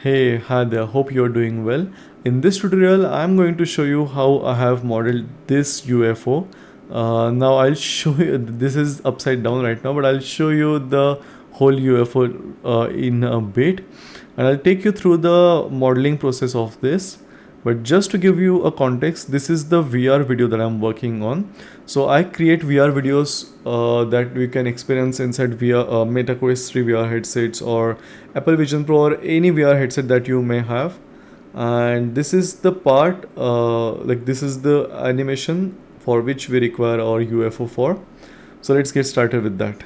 Hey, hi there, hope you're doing well. In this tutorial, I'm going to show you how I have modeled this UFO. Now I'll show you, this is upside down right now, but I'll show you the whole UFO in a bit. And I'll take you through the modeling process of this. But just to give you a context, this is the VR video that I'm working on. So I create VR videos that we can experience inside VR, Meta Quest 3 VR headsets or Apple Vision Pro or any VR headset that you may have. And this is the part, like this is the animation for which we require our UFO for. So let's get started with that.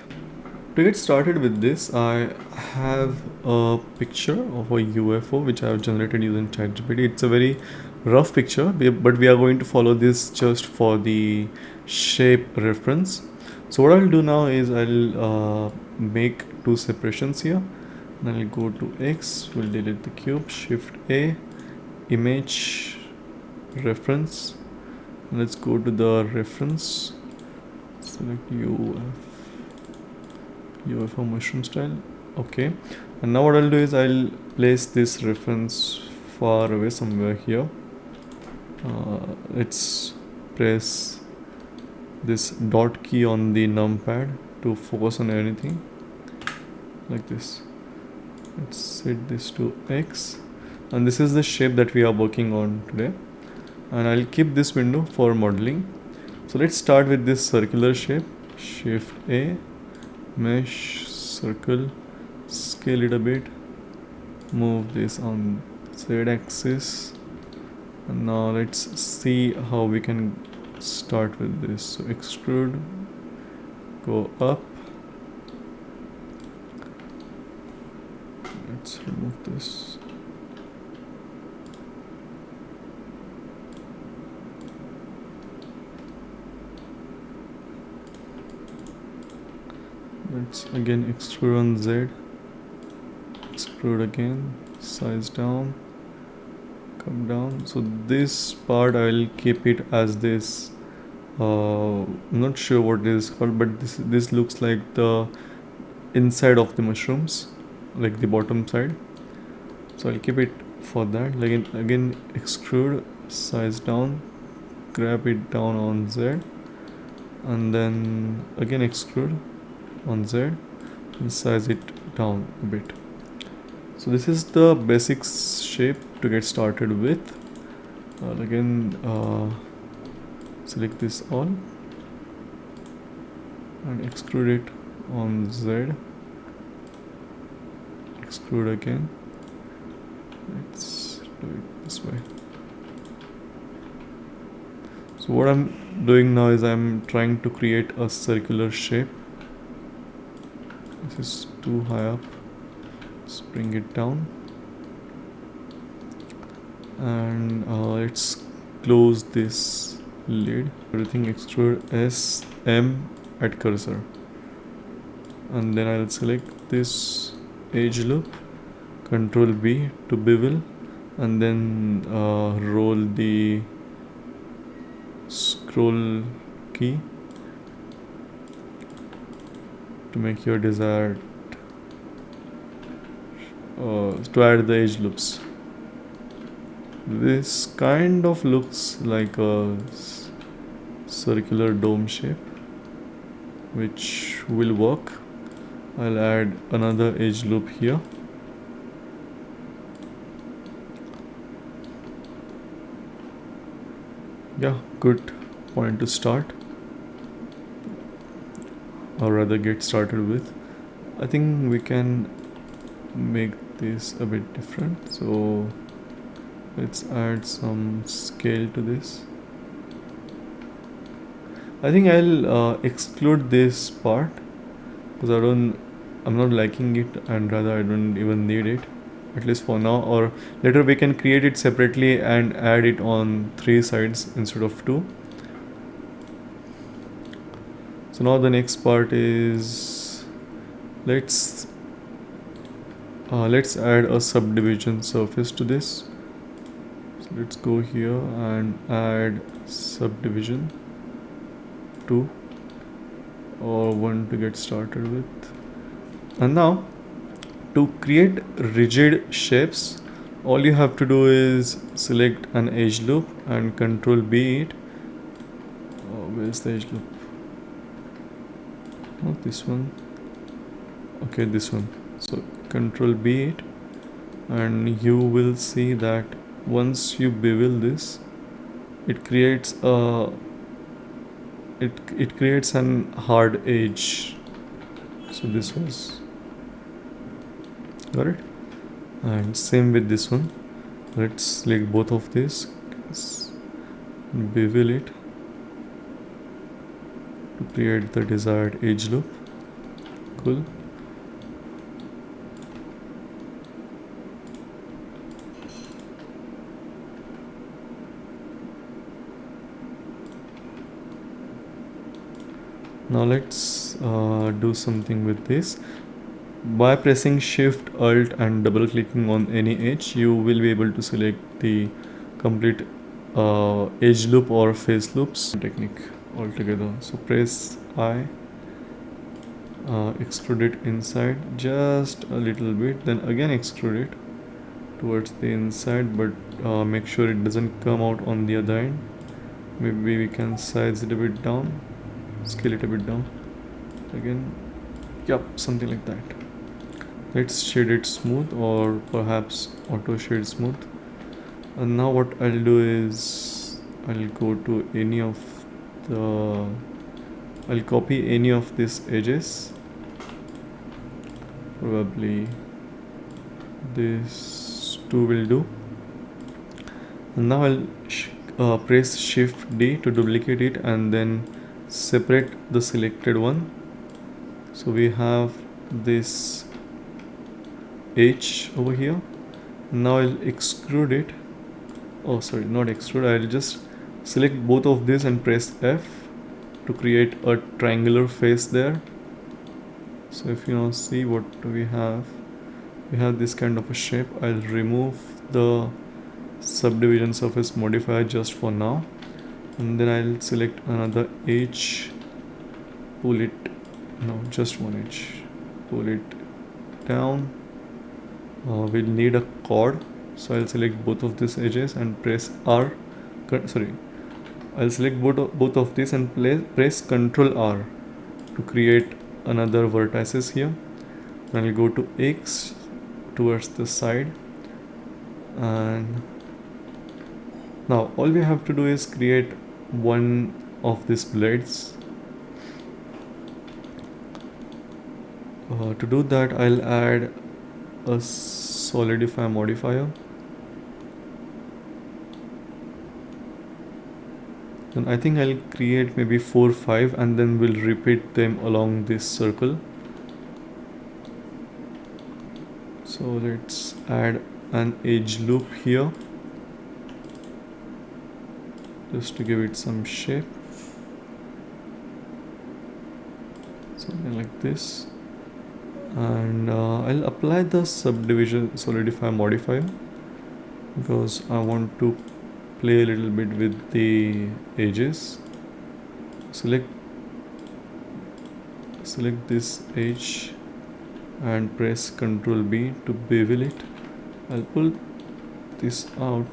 To get started with this, I have a picture of a UFO which I have generated using ChatGPT. It's a very rough picture, but we are going to follow this just for the shape reference. So what I'll do now is I'll make two separations here. Then I'll go to X, we'll delete the cube, Shift A, image, reference. Let's go to the reference, select UFO mushroom style. Okay, and now what I'll do is I'll place this reference far away somewhere here. Let's press this dot key on the numpad to focus on anything like this. Let's set this to X, and this is the shape that we are working on today, and I'll keep this window for modeling. So let's start with this circular shape. Shift A, mesh, circle, scale it a bit, move this on Z axis, and now let's see how we can start with this. So extrude, go up, let's remove this. Let's again extrude on Z, extrude again, size down, come down. So this part I'll keep it as this. I'm not sure what it is called, but this looks like the inside of the mushrooms, like the bottom side. So I'll keep it for that. Like again extrude, size down, grab it down on Z, and then again extrude on Z and size it down a bit. So this is the basic shape to get started with. Again select this all and extrude it on Z, extrude again. Let's do it this way. So what I'm doing now is I'm trying to create a circular shape. This is too high up. Let's bring it down, and let's close this lid. Everything extrude S, M at cursor, and then I'll select this edge loop, Control B to bevel, and then roll the scroll key to make your desired to add the edge loops. This kind of looks like a circular dome shape, which will work. I'll add another edge loop here. Yeah, good point to start, or rather get started with. I think we can make this a bit different, so let's add some scale to this. I think I'll exclude this part because I'm not liking it, and rather I don't even need it, at least for now. Or later we can create it separately and add it on 3 sides instead of 2. So now the next part is let's add a subdivision surface to this. So let's go here and add subdivision 2 or 1 to get started with. And now to create rigid shapes, all you have to do is select an edge loop and control B it. Where's the edge loop? Not this one. Okay, this one. So control B it, and you will see that once you bevel this, it creates a it creates an hard edge. So this was, got it? And same with this one. Let's select both of these, bevel it to create the desired edge loop. Cool. Now let's do something with this. By pressing Shift, Alt and double clicking on any edge, you will be able to select the complete edge loop or face loops technique altogether. So press I, extrude it inside just a little bit, then again extrude it towards the inside, but make sure it doesn't come out on the other end. Maybe we can size it a bit down, scale it a bit down again. Yep, something like that. Let's shade it smooth, or perhaps auto shade smooth. And now what I'll do is I'll go to any of the, I'll copy any of these edges, probably this two will do. And now I'll press Shift D to duplicate it and then separate the selected one. So we have this edge over here. Now I'll extrude it. Oh, sorry, not extrude. I'll just select both of these and press F to create a triangular face there. So if you now see what we have this kind of a shape. I'll remove the subdivision surface modifier just for now, and then I'll select another edge, pull it, no, just one edge, pull it down. We'll need a chord, so I'll select both of these edges and press R. I'll select both of these and press Ctrl R to create another vertices here. Then I'll go to X towards the side, and now all we have to do is create one of these blades. To do that, I'll add a solidify modifier, and I think I'll create maybe 4 5 and then we'll repeat them along this circle. So let's add an edge loop here just to give it some shape, something like this. And I'll apply the subdivision solidify modifier because I want to play a little bit with the edges. Select this edge and press Ctrl B to bevel it. I'll pull this out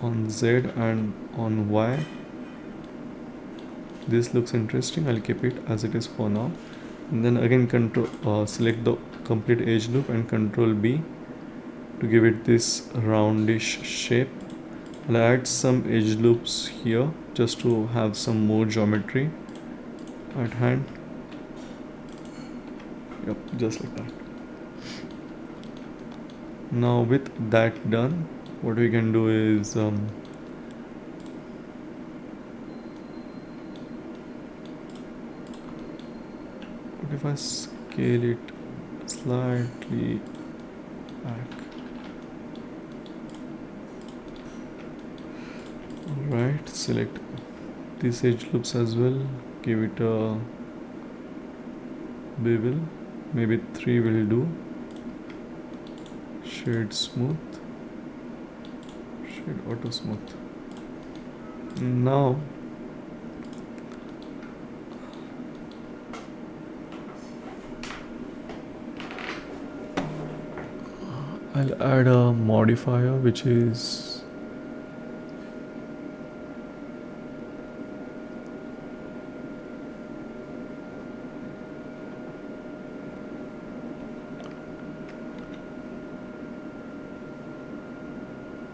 on Z and on Y. This looks interesting. I'll keep it as it is for now. And then again select the complete edge loop and Ctrl B to give it this roundish shape. I'll add some edge loops here just to have some more geometry at hand. Yep, just like that. Now with that done, what we can do is what if I scale it slightly back? Alright, select these edge loops as well, give it a bevel, maybe 3 will do. Shade smooth, shade auto smooth. Now I'll add a modifier which is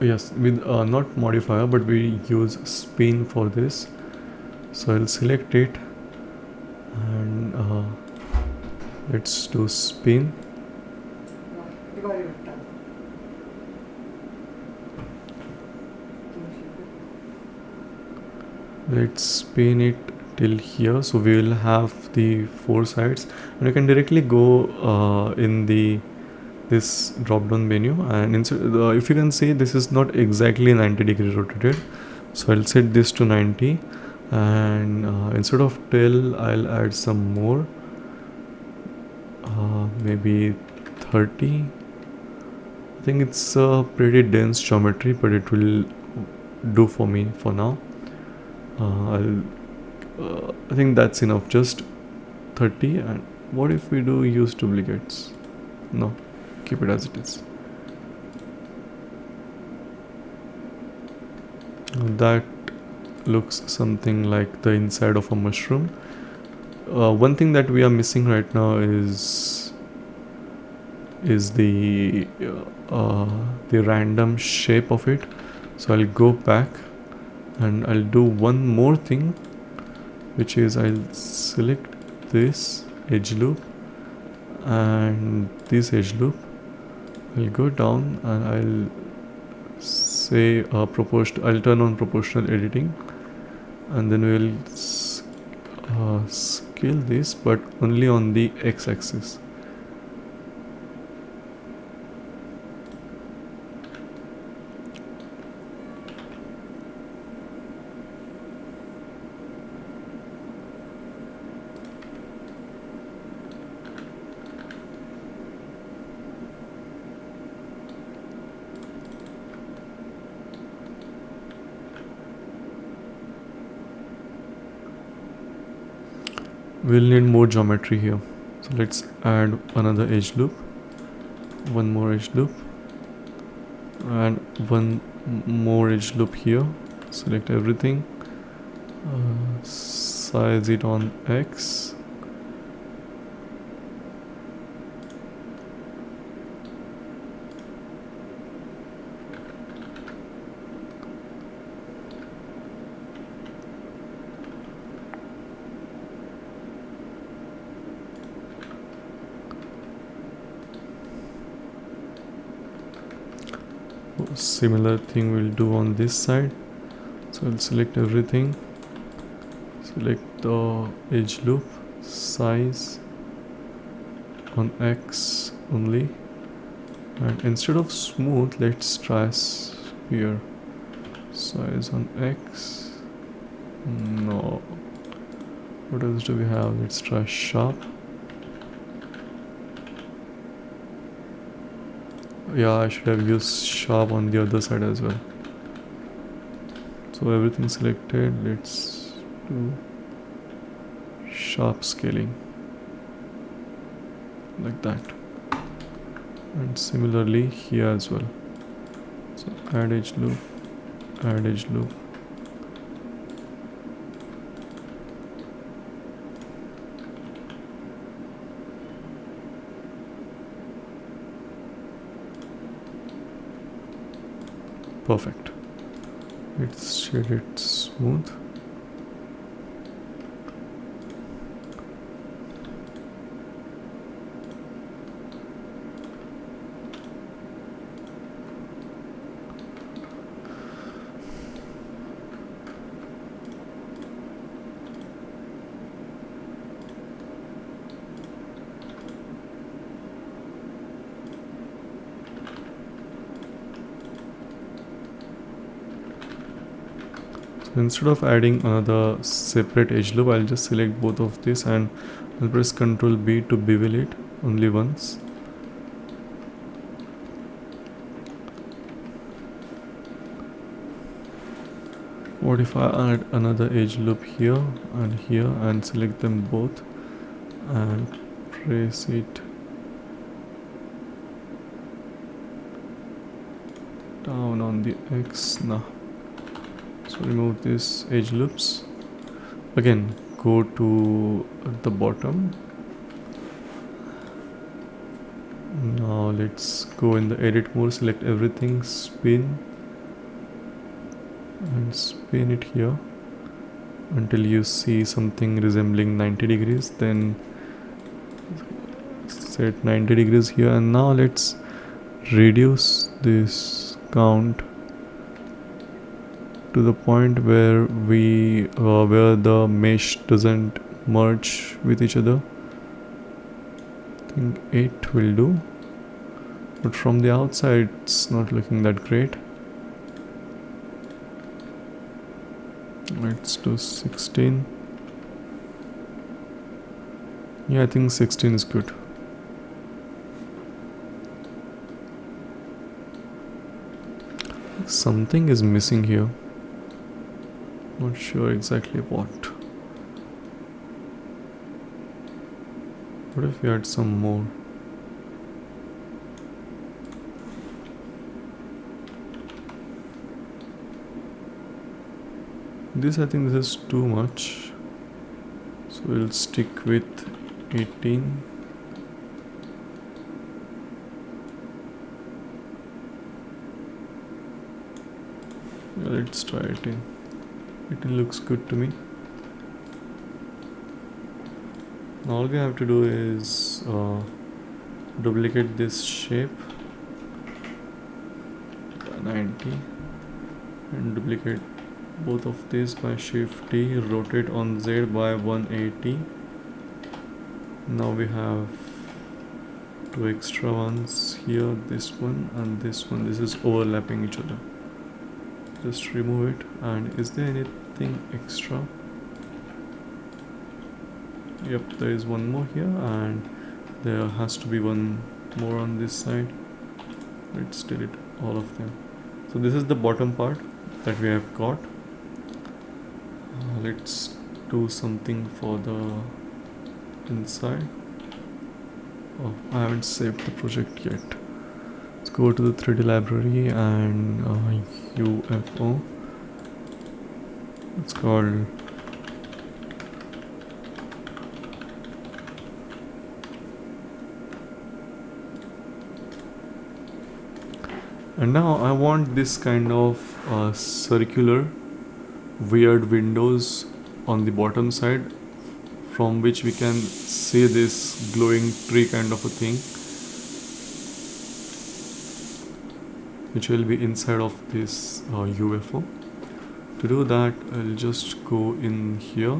yes, with not modifier, but we use spin for this. So I'll select it and let's do spin. Let's spin it till here, so we will have the four sides, and you can directly go in this drop down menu, and if you can see, this is not exactly 90-degree rotated, so I'll set this to 90, and instead of tail I'll add some more, maybe 30. I think it's a pretty dense geometry, but it will do for me for now. I think that's enough, just 30. And what if we do use duplicates? No, keep it as it is. That looks something like the inside of a mushroom. One thing that we are missing right now is the random shape of it. So I'll go back and I'll do one more thing, which is I'll select this edge loop and this edge loop. I'll go down and I'll say I'll turn on proportional editing, and then we'll scale this, but only on the x-axis. We'll need more geometry here, so let's add another edge loop, one more edge loop, and one more edge loop here. Select everything, size it on X, similar thing we'll do on this side. So I'll select everything, select the edge loop, size on X only, and instead of smooth, let's try sphere. Size on X. No. What else do we have? Let's try sharp. Yeah, I should have used sharp on the other side as well. So everything selected, let's do sharp scaling like that, and similarly here as well. So add edge loop, add edge loop, perfect. Let's shade it smooth. Instead of adding another separate edge loop, I'll just select both of this and I'll press Ctrl B to bevel it only once. What if I add another edge loop here and select them both and press it down on the X now. So remove this edge loops. Again, go to the bottom. Now let's go in the edit mode, select everything, spin and spin it here until you see something resembling 90 degrees. Then set 90 degrees here, and now let's reduce this count to the point where where the mesh doesn't merge with each other. I think 8 will do, but from the outside it's not looking that great. Let's do 16. Yeah, I think 16 is good. Something is missing here. Not sure exactly what. What if we had some more? I think this is too much. So we'll stick with 18. Yeah, let's try 18. 18 looks good to me. Now all we have to do is duplicate this shape 90 and duplicate both of these by shift T, rotate on Z by 180. Now we have two extra ones here, this one and this one. This is overlapping each other. Just remove it. And is there anything extra? Yep, there is one more here, and there has to be one more on this side. Let's delete all of them. So this is the bottom part that we have got. Let's do something for the inside. Oh, I haven't saved the project yet. Let's go to the 3D library and UFO. It's called and now I want this kind of circular weird windows on the bottom side from which we can see this glowing tree kind of a thing, which will be inside of this UFO. To do that, I'll just go in here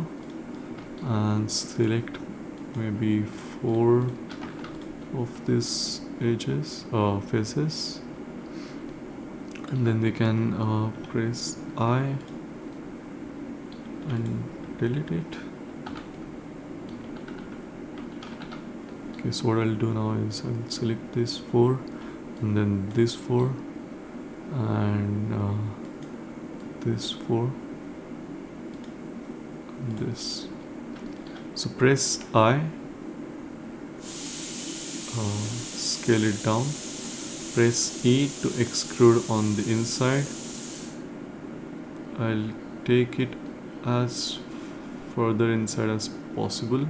and select maybe 4 of these faces, and then we can press I and delete it. Okay, so what I'll do now is I'll select this 4 and then this 4 and this 4 and this. So press I, scale it down, press E to extrude on the inside. I'll take it as further inside as possible,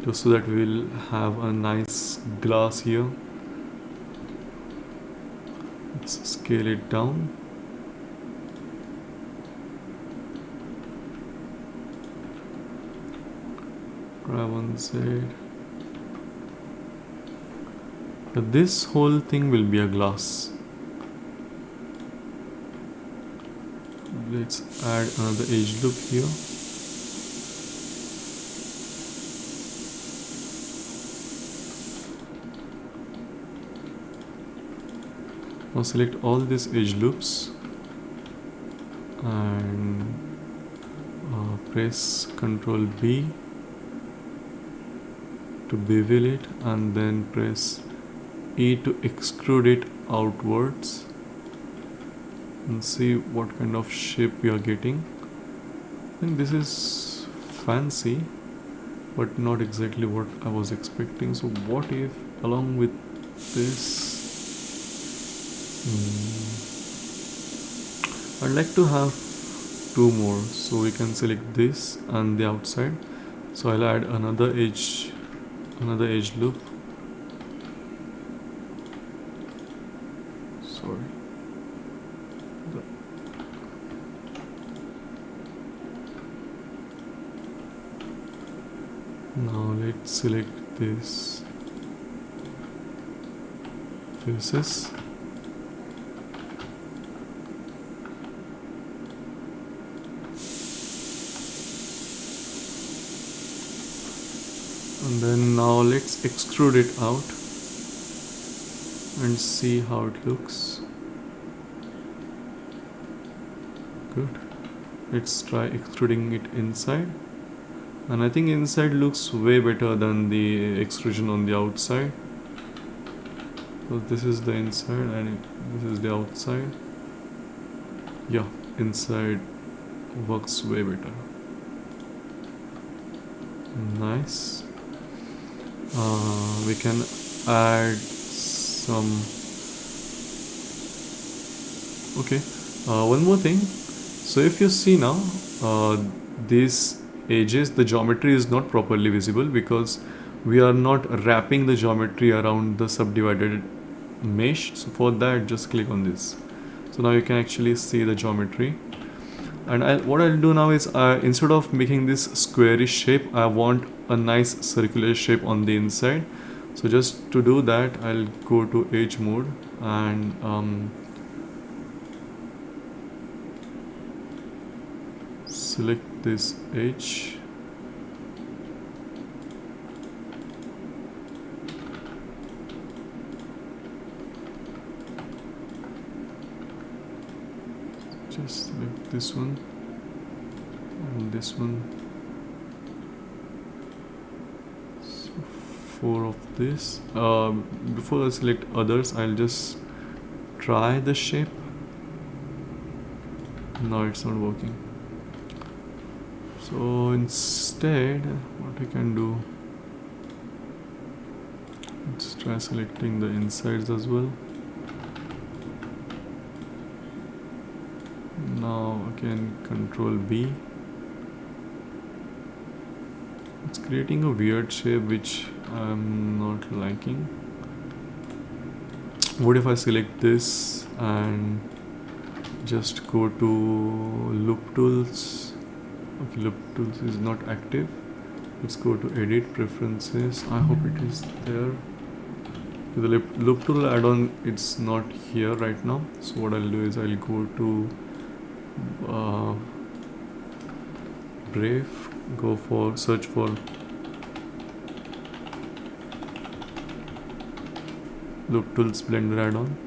just so that we will have a nice glass here. Let's scale it down. Grab one side. But this whole thing will be a glass. Let's add another edge loop here. Now select all these edge loops and press Ctrl B to bevel it, and then press E to extrude it outwards and see what kind of shape we are getting. I think this is fancy, but not exactly what I was expecting. So what if along with this I'd like to have two more, so we can select this and the outside. So I'll add another edge loop. Sorry. Now let's select this faces. And then now let's extrude it out and see how it looks. Good. Let's try extruding it inside. And I think inside looks way better than the extrusion on the outside. So this is the inside and this is the outside. Yeah, inside works way better. Nice. We can add some. Okay, one more thing. So if you see now, these edges, the geometry is not properly visible because we are not wrapping the geometry around the subdivided mesh. So for that, just click on this. So now you can actually see the geometry. And what I'll do now is, instead of making this squarish shape, I want a nice circular shape on the inside. So just to do that, I'll go to edge mode and select this edge. Just select this one and this one. So 4 of this. Before I select others, I'll just try the shape. No, it's not working. So instead, what I can do, let's try selecting the insides as well. Now again, Control B. It's creating a weird shape which I'm not liking. What if I select this and just go to loop tools? Okay, loop tools is not active. Let's go to edit preferences. I hope it is there. The loop tool add-on, it's not here right now. So what I'll do is I'll go to Brave, go for search for loop tools blender add-on.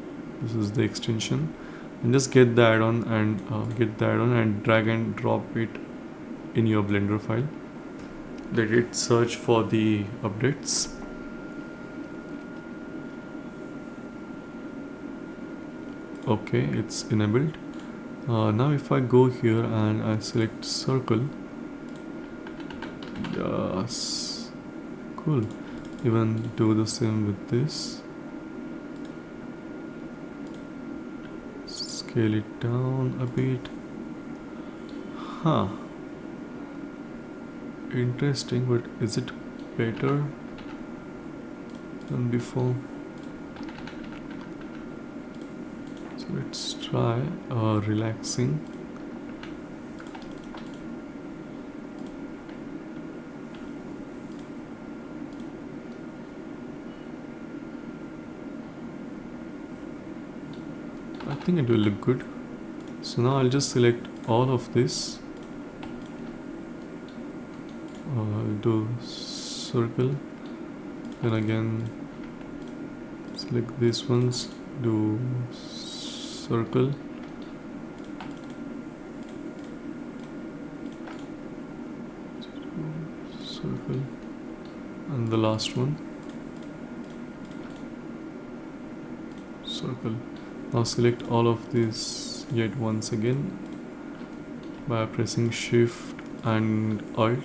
This is the extension, and just get the add-on and drag and drop it in your blender file. Let it search for the updates. Okay, it's enabled. Now if I go here and I select circle, yes, cool. Even do the same with this. Scale it down a bit. Huh. Interesting, but is it better than before? So let's try relaxing. I think it will look good. So now I'll just select all of this. I'll do circle, then again select these ones, do circle, circle, and the last one, circle. Now select all of these yet once again by pressing Shift and Alt.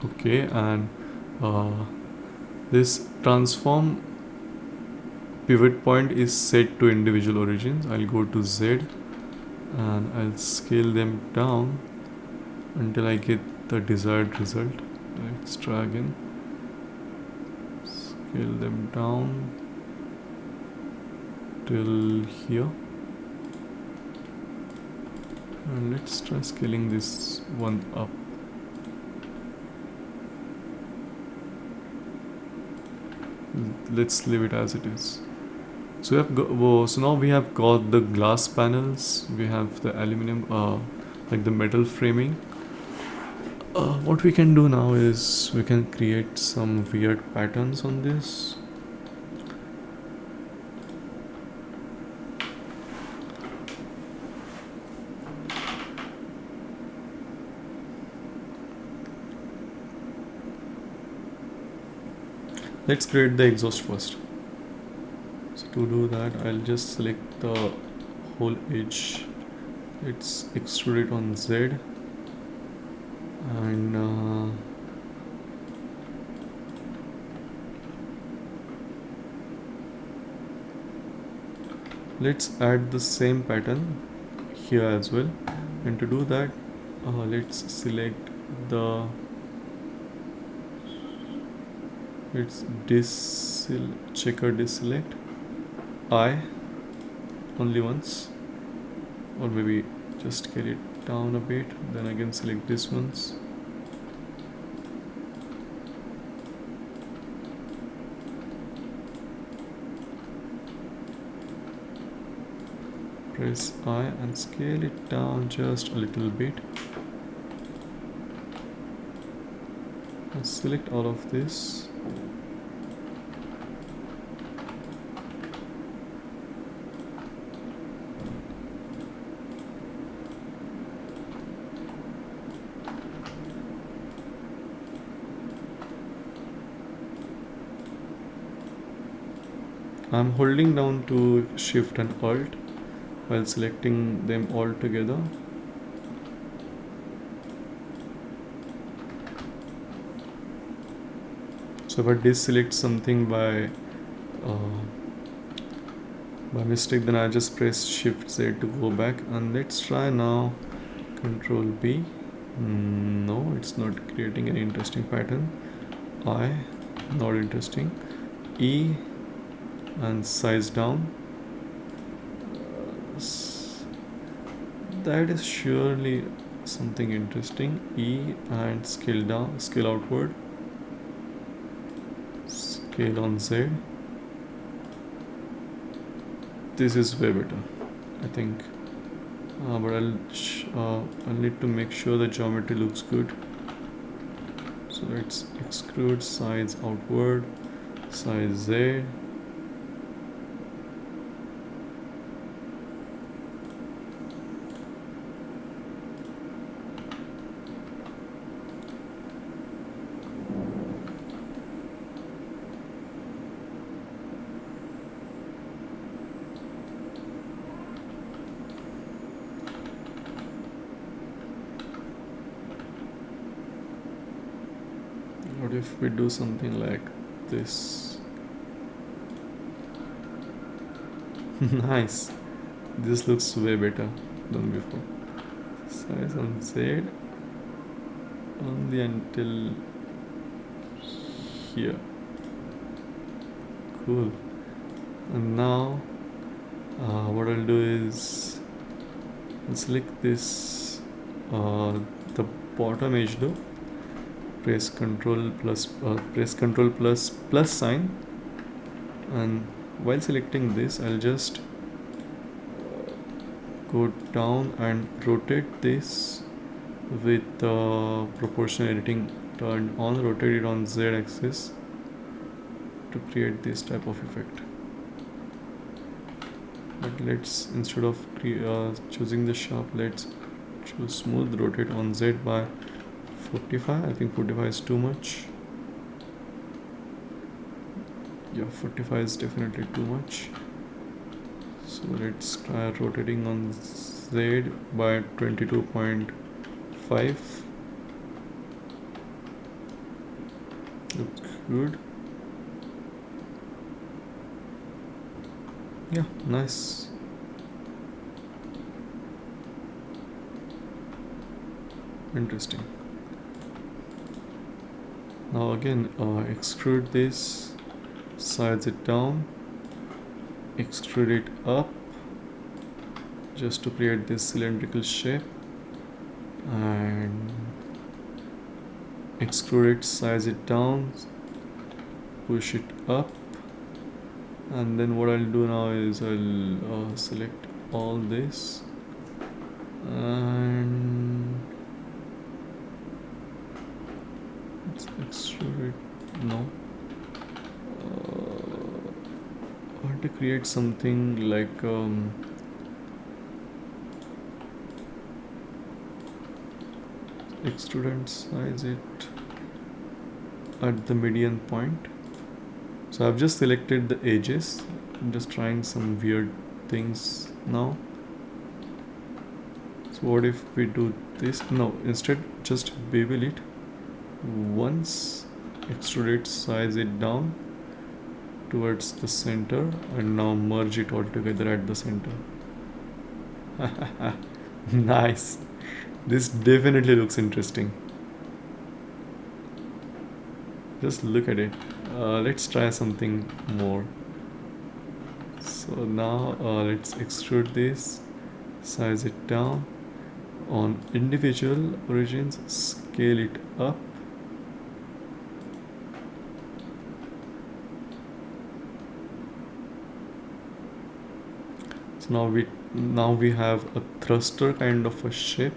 Okay, and uh, this transform pivot point is set to individual origins. I'll go to Z and I'll scale them down until I get the desired result. Let's try again. Scale them down till here. And let's try scaling this one up. Let's leave it as it is. So now we have got the glass panels. We have the aluminum, like the metal framing. What we can do now is we can create some weird patterns on this. Let's create the exhaust first. So to do that, I'll just select the whole edge. Let's extrude it on Z and let's add the same pattern here as well. And to do that, let's select the checker deselect I only once, or maybe just scale it down a bit, then again select this once. Press I and scale it down just a little bit. And select all of this. I'm holding down to Shift and Alt while selecting them all together. So if I deselect something by mistake, then I just press Shift Z to go back. And let's try now Control B. No, it's not creating any interesting pattern. I, not interesting. E and size down. That is surely something interesting. E and scale down, scale outward. Scale on Z. This is way better, I think. But I'll need to make sure the geometry looks good. So let's extrude size outward, size Z. What if we do something like this? Nice. This looks way better than before. Size on Z only until here. Cool. And now what I'll do is I'll select this the bottom edge though. Press Control plus sign, and while selecting this, I'll just go down and rotate this with proportional editing turned on. Rotate it on Z axis to create this type of effect. But let's, instead of choosing the sharp, let's choose smooth. Rotate on Z by 45. I think 45 is too much. Yeah, 45 is definitely too much. So let's try rotating on Z by 22.5. Looks good. Yeah, nice. Interesting. Now again, extrude this, size it down, extrude it up just to create this cylindrical shape, and extrude it, size it down, push it up, and then what I'll do now is I'll select all this and let's extrude it. No, I want to create something like extrude and size it at the median point. So I've just selected the edges. I'm just trying some weird things now. So what if we do this? No, instead just bevel it once, extrude it, size it down towards the center, and now merge it all together at the center. Nice. This definitely looks interesting. Just look at it. Let's try something more. So now let's extrude this, size it down. On individual origins, scale it up. So now we have a thruster kind of a shape.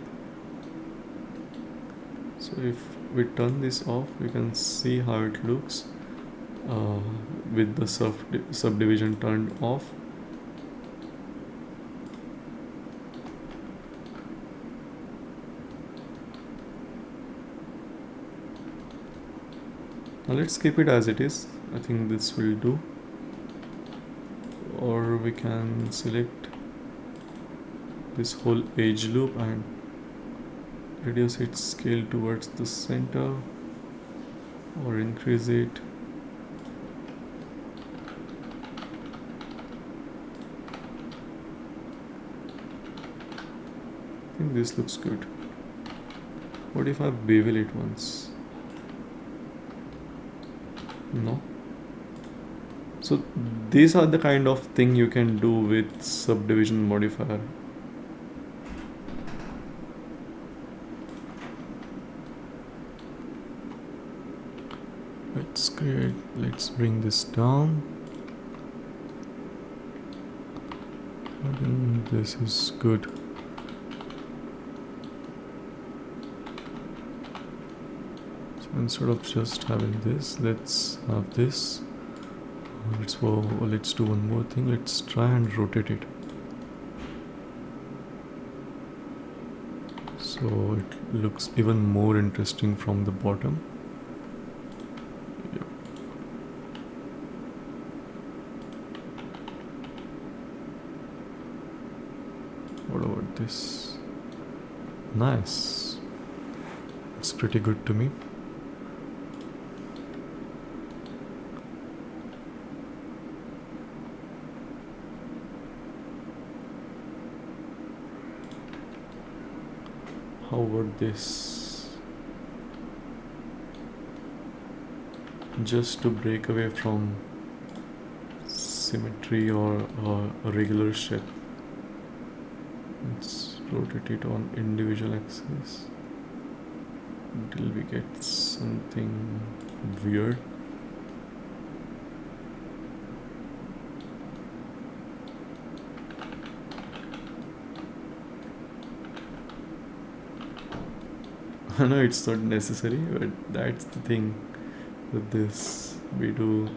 So if we turn this off, we can see how it looks with the subdivision turned off. Now let's keep it as it is. I think this will do. Or we can select this whole edge loop and reduce its scale towards the center, or increase it. I think this looks good. What if I bevel it once? No. So these are the kind of thing you can do with subdivision modifier. Let's bring this down. I think this is good. So instead of just having this, let's have this. Let's do one more thing. Let's try and rotate it. So it looks even more interesting from the bottom. What about this? Nice. It's pretty good to me. How about this? Just to break away from symmetry or a regular shape. Let's rotate it on individual axis until we get something weird. I know it's not necessary, but that's the thing with this. We do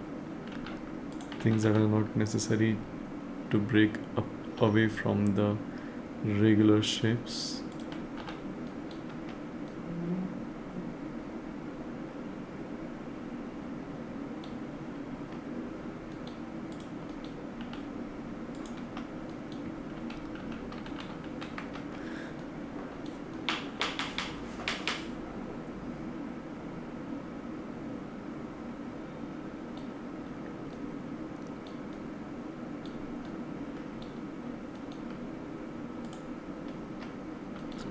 things that are not necessary to break up away from the regular shapes.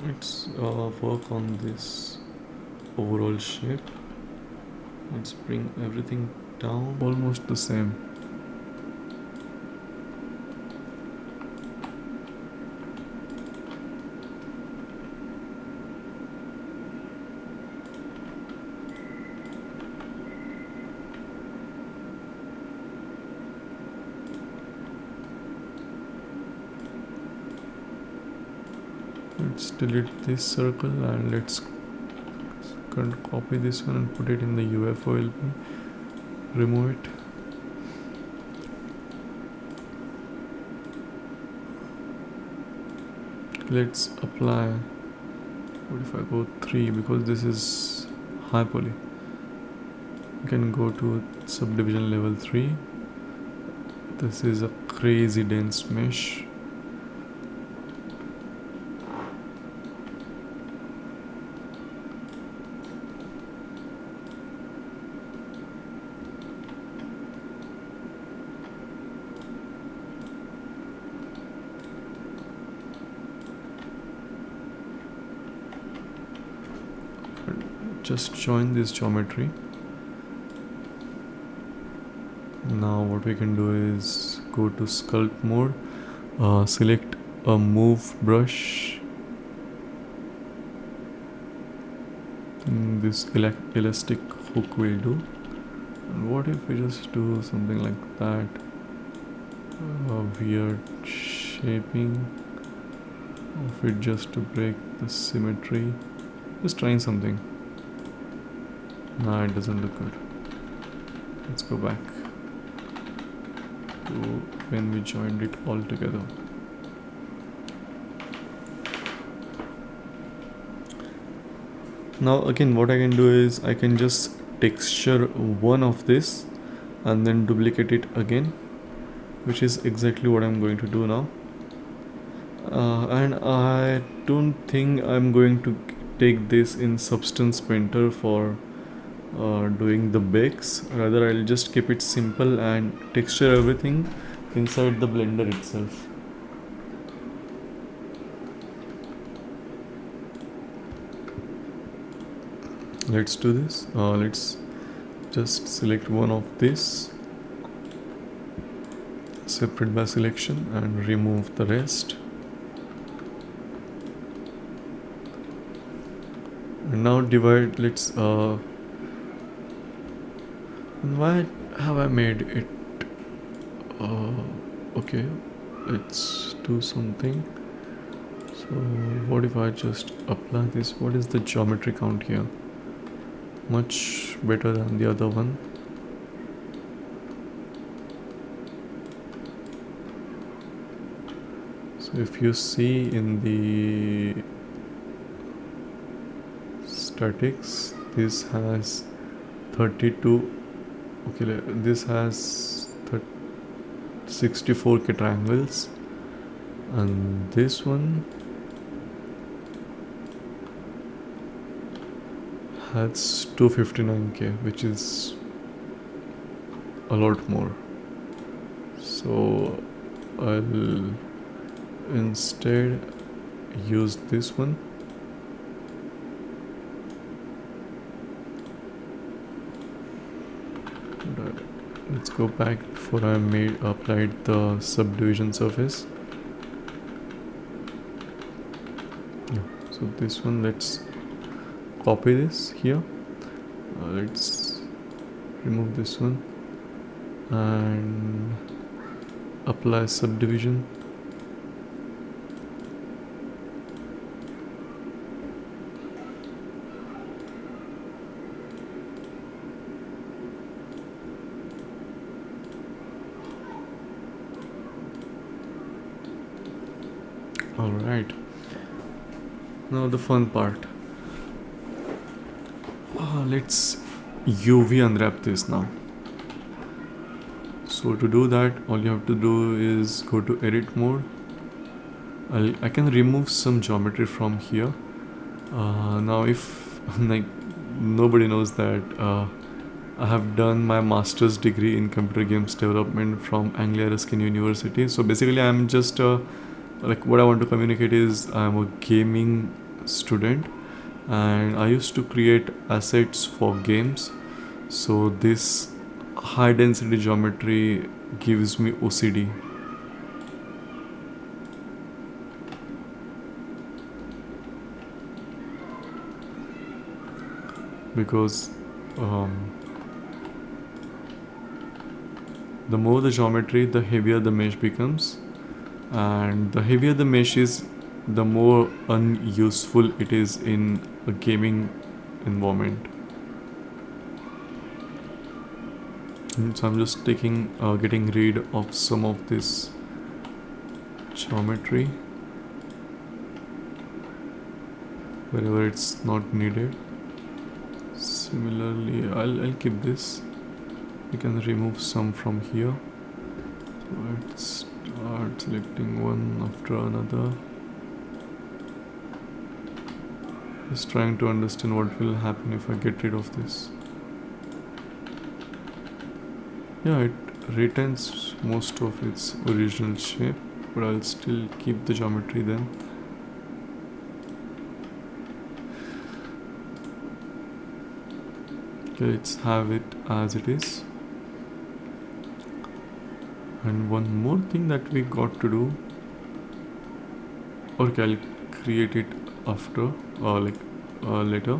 Let's work on this overall shape. Let's bring everything down almost the same. Let's delete this circle and let's copy this one and put it in the UFO LP. Remove it. Let's apply. What if I go 3 because this is high poly? You can go to subdivision level 3. This is a crazy dense mesh. Just join this geometry. Now what we can do is go to sculpt mode, select a move brush. This elastic hook will do. And what if we just do something like that? Weird shaping of it just to break the symmetry. Just trying something. Nah, it doesn't look good. Let's go back to when we joined it all together. Now again what I can do is I can just texture one of this and then duplicate it again, which is exactly what I'm going to do now. And I don't think I'm going to take this in Substance Painter for doing the bakes. Rather I'll just keep it simple and texture everything inside the blender itself. Let's do this. Let's just select one of this, separate by selection, and remove the rest. And now divide. Let's why have I made it? Okay, let's do something. So what if I just apply this? What is the geometry count here? Much better than the other one. So if you see in the statics, this has 32. Okay, this has 64k triangles, and this one has 259k, which is a lot more. So I'll instead use this one. Let's go back before I applied the subdivision surface. Yeah, so this one, let's copy this here. Let's remove this one and apply subdivision. Alright, now the fun part. Let's UV unwrap this now. So to do that, all you have to do is go to edit mode. I can remove some geometry from here. Now if like nobody knows that I have done my master's degree in computer games development from Anglia Ruskin University. So basically I'm just like what I want to communicate is I'm a gaming student, and I used to create assets for games. So this high density geometry gives me OCD. Because the more the geometry, the heavier the mesh becomes, and the heavier the mesh is, the more unuseful it is in a gaming environment. So I'm just getting rid of some of this geometry wherever it's not needed. Similarly, I'll keep this. You can remove some from here. So let's start selecting one after another. Just trying to understand what will happen if I get rid of this. Yeah, it retains most of its original shape, but I'll still keep the geometry then. Okay, let's have it as it is. And one more thing that we got to do. Okay, I'll create it after, later,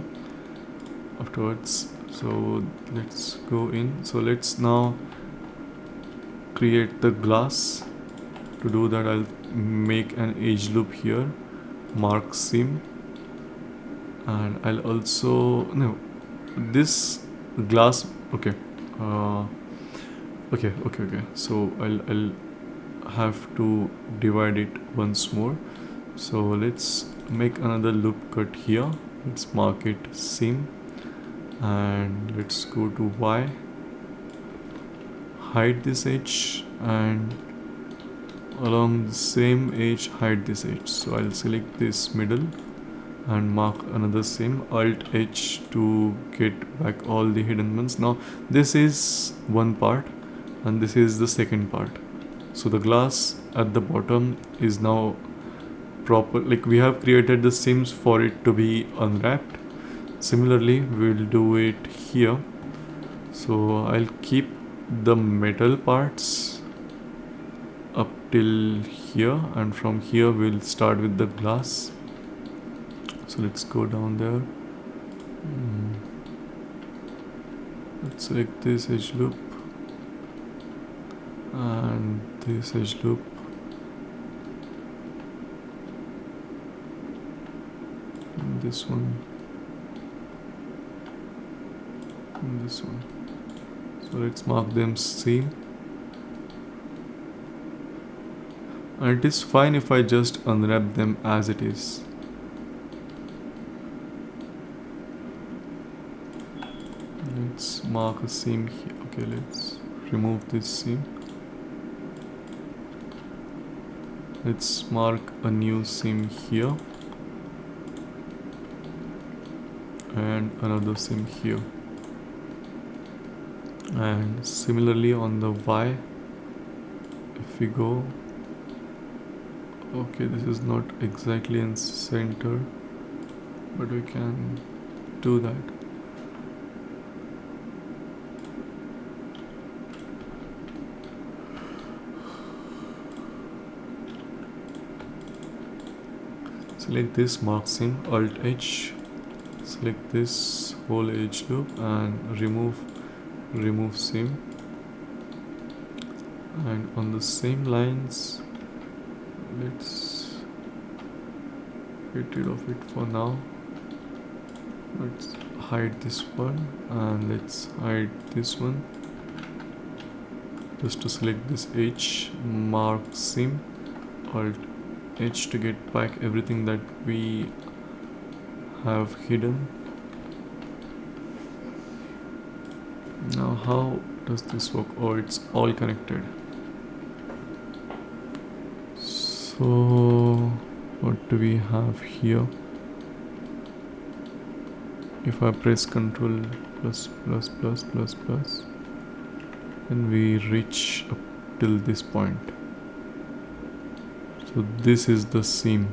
afterwards. So let's go in. So let's now create the glass. To do that, I'll make an edge loop here, mark seam, and I'll also this glass. Okay. Okay. So I'll have to divide it once more. So let's make another loop cut here. Let's mark it seam, and let's go to Y, hide this edge, and along the same edge hide this edge. So I'll select this middle and mark another seam, Alt H to get back all the hidden ones. Now this is one part and this is the second part. So the glass at the bottom is now proper, like we have created the seams for it to be unwrapped. Similarly, we'll do it here. So I'll keep the metal parts up till here, and from here we'll start with the glass. So let's go down there. Let's select this edge loop and this edge loop. And this one. And this one. So let's mark them seam. And it is fine if I just unwrap them as it is. Let's mark a seam here. Okay, let's remove this seam. Let's mark a new seam here and another seam here. And similarly on the Y, if we go, okay, this is not exactly in center, but we can do that. Select this mark seam, Alt H, select this whole edge loop and remove seam. And on the same lines, let's get rid of it for now. Let's hide this one and let's hide this one. Just to select this H, mark seam, Alt H to get back everything that we have hidden. Now how does this work? Oh, it's all connected. So what do we have here? If I press Ctrl plus plus plus plus plus, then we reach up till this point. So this is the seam.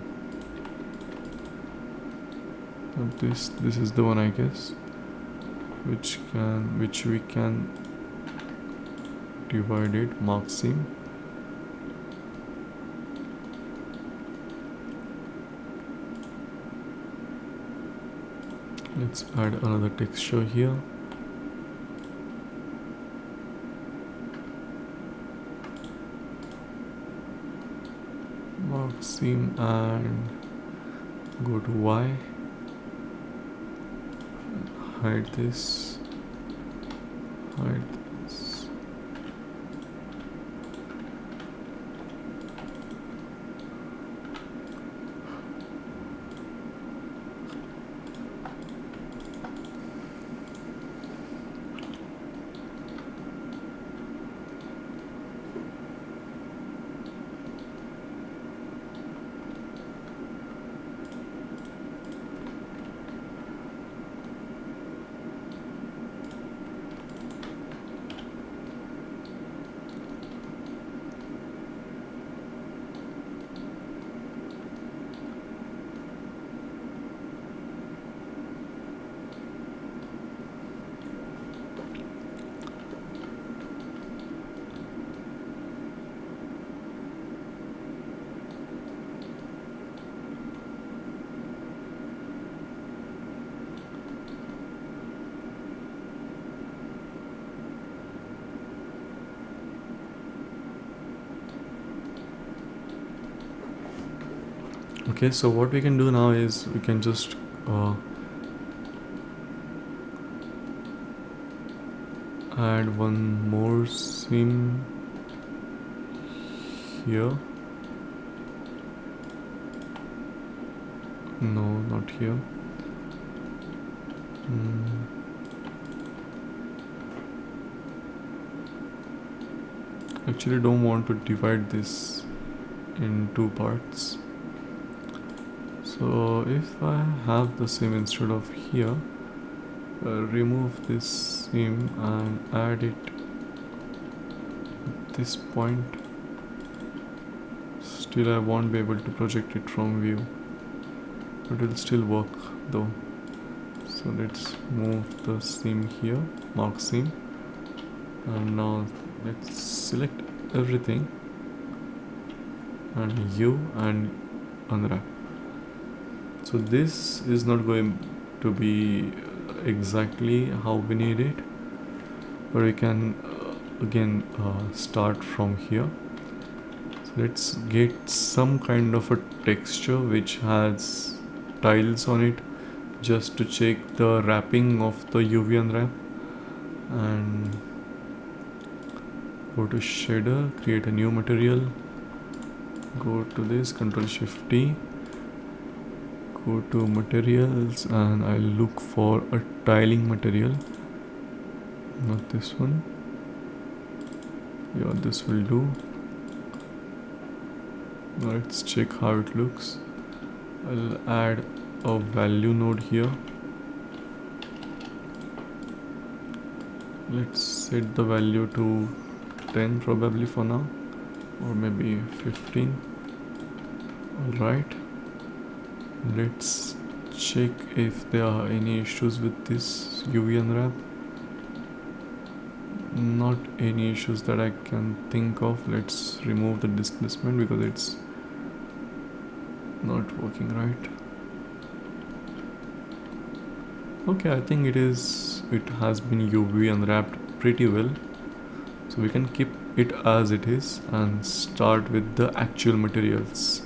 So this is the one, I guess, which we can divide it. Mark seam. Let's add another texture here. Mark seam and go to Y. Hide this. Hide this. Okay, so what we can do now is we can just add one more seam here. No, not here. Actually don't want to divide this in two parts. So if I have the seam instead of here, remove this seam and add it at this point. Still I won't be able to project it from view, but it will still work though. So let's move the seam here, mark seam, and now let's select everything and U and unwrap. So this is not going to be exactly how we need it, but we can again start from here. So let's get some kind of a texture which has tiles on it, just to check the wrapping of the UV unwrap. And go to shader, create a new material, go to this, Ctrl Shift T, go to materials, and I'll look for a tiling material, not this one. Yeah, this will do. Now let's check how it looks. I'll add a value node here. Let's set the value to 10 probably for now, or maybe 15. Alright, let's check if there are any issues with this UV unwrap. Not any issues that I can think of. Let's remove the displacement because it's not working right. Okay, I think it has been UV unwrapped pretty well, so we can keep it as it is and start with the actual materials.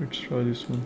Let's try this one.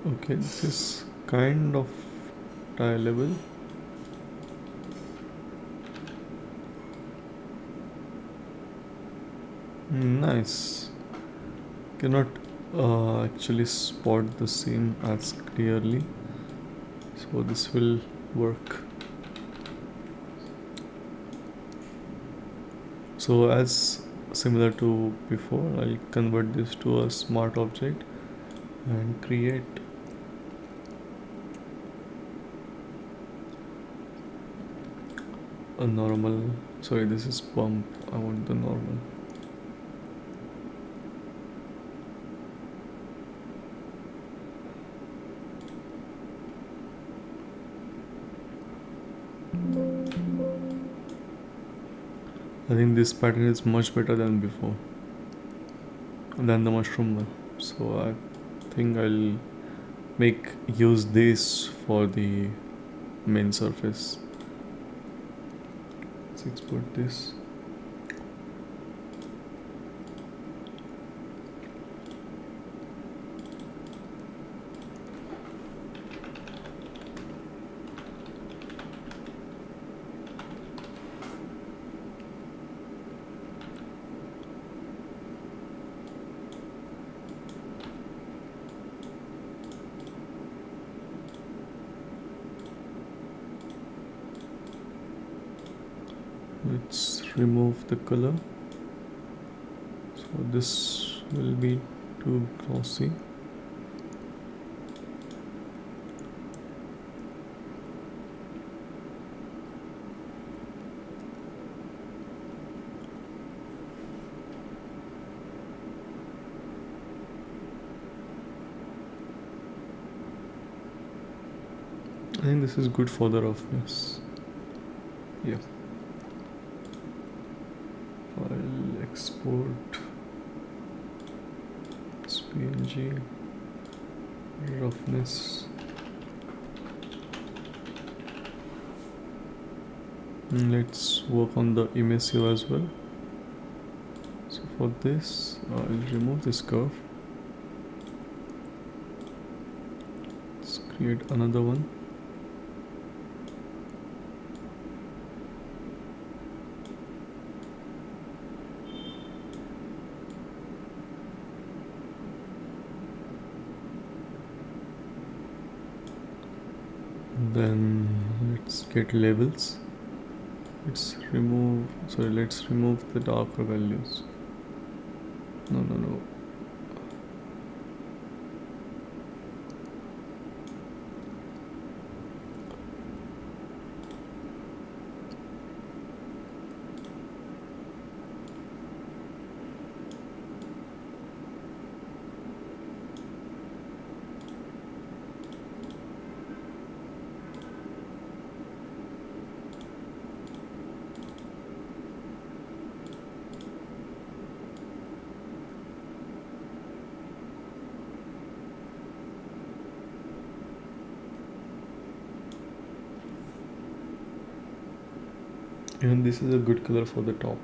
Okay, this is kind of tileable. Nice. Cannot actually spot the seam as clearly, so this will work. So as similar to before, I'll convert this to a smart object and create a normal, sorry, this is bump, I want the normal. I think this pattern is much better than before, than the mushroom one. So I think I'll use this for the main surface. Let's export this. Let's remove the color, so this will be too glossy. I think this is good for the roughness. Yeah. File export, it's PNG, roughness. Let's work on the emissive as well. So for this, I'll remove this curve. Let's create another one. Then let's get labels. Let's remove the darker values. No. And this is a good color for the top.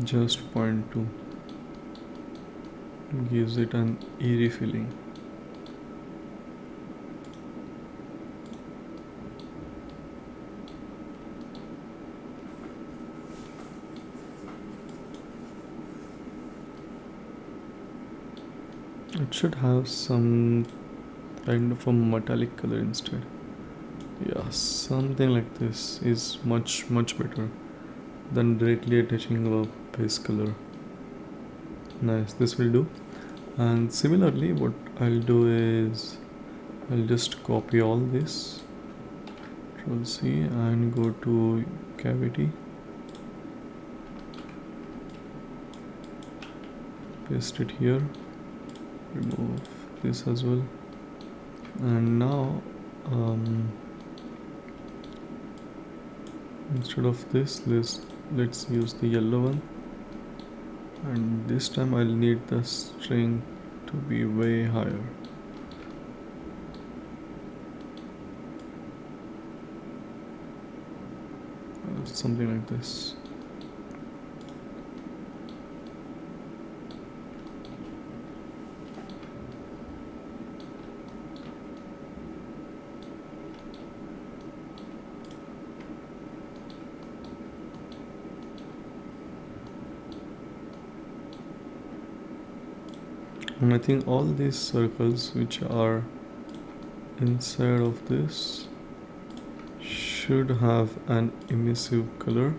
just 0.2 gives it an eerie feeling. It should have some kind of a metallic color instead. Yeah, something like this is much better than directly attaching a base color. Nice, this will do. And similarly, what I'll do is I'll just copy all this, Control C, and go to cavity, paste it here, remove this as well, and now instead of this, let's use the yellow one, and this time I'll need the string to be way higher. Something like this. And I think all these circles which are inside of this should have an emissive color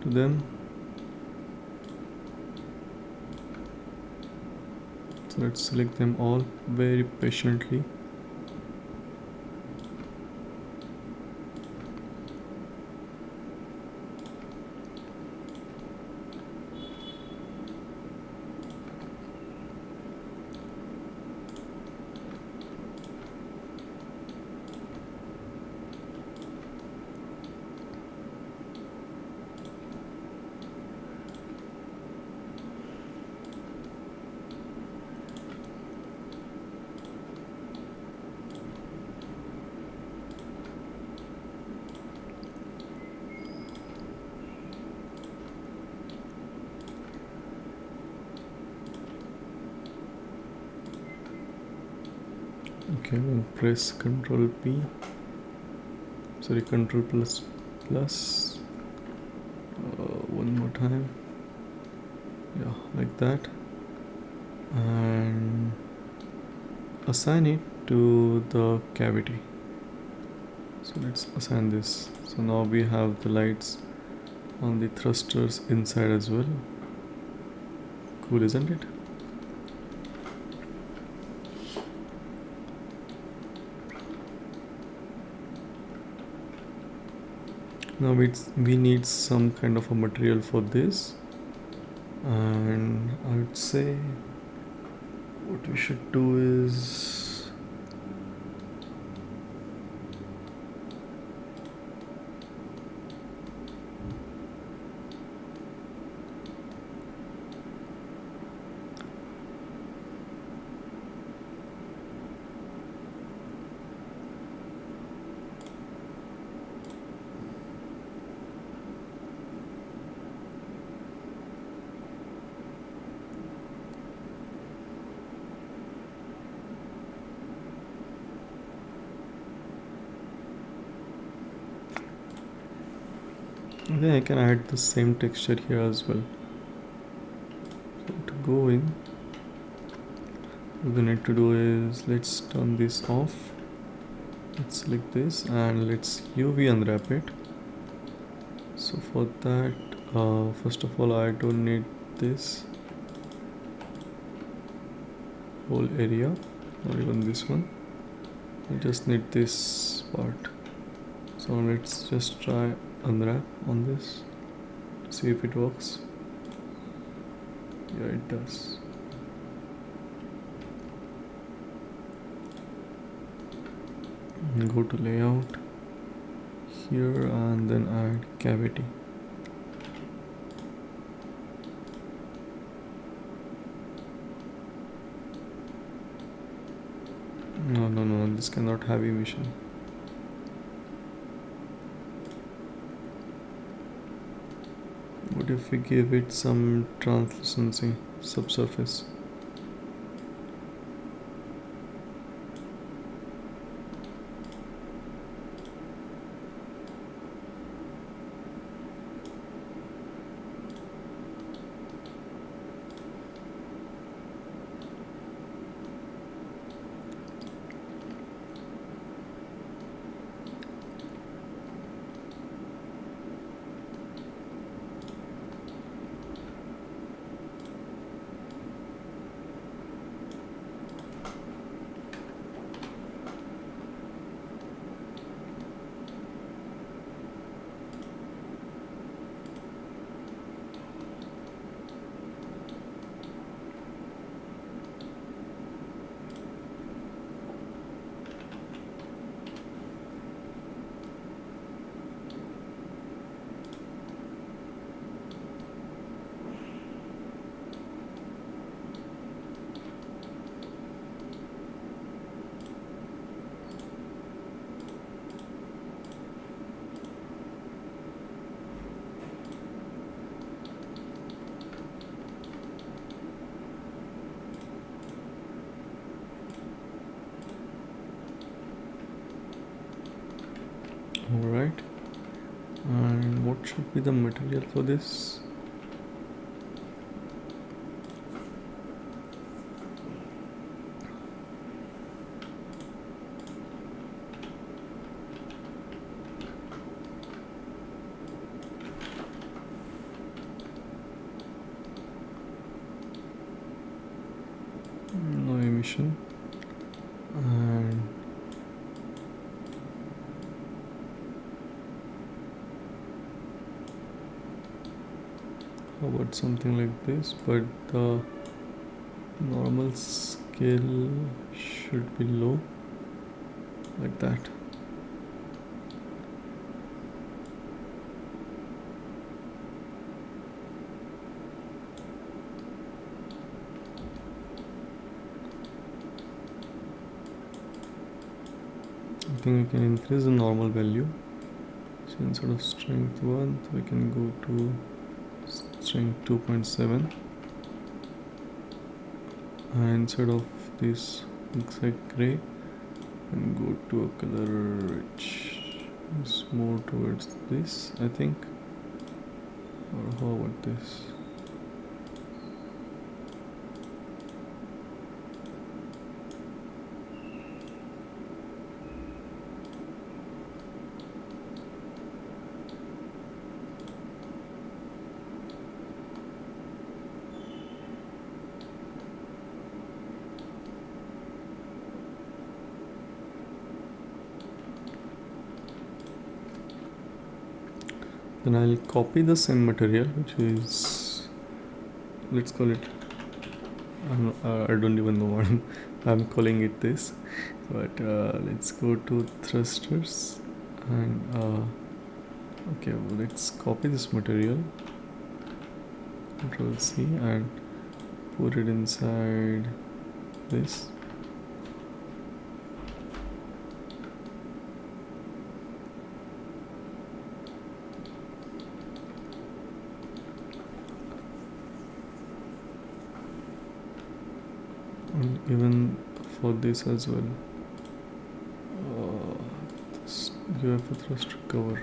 to them. So let's select them all very patiently. Okay, we'll press Control P, sorry, Control plus one more time, yeah, like that, and assign it to the cavity. So let's assign this. So now we have the lights on the thrusters inside as well. Cool, isn't it? Now we need some kind of a material for this, and I would say what we should do is then I can add the same texture here as well. So to go in, what we need to do is let's turn this off. Let's select this and let's UV unwrap it. So for that, first of all, I don't need this whole area, or even this one. I just need this part. So let's just try unwrap on this, see if it works. Yeah, it does. Go to layout here and then add cavity. No, this cannot have emission. What if we give it some translucency, subsurface? Alright, and what should be the material for this? No emission. And how about something like this, but the normal scale should be low, like that. I think we can increase the normal value. So instead of strength 1, we can go to strength 2.7, and instead of this exact gray, and go to a color which is more towards this, I think. Or how about this? Then I'll copy the same material, which is, let's call it, I don't even know what I'm calling it this, but let's go to thrusters, and okay, well, let's copy this material, Control C, and put it inside this. And even for this as well, this UFO thruster cover.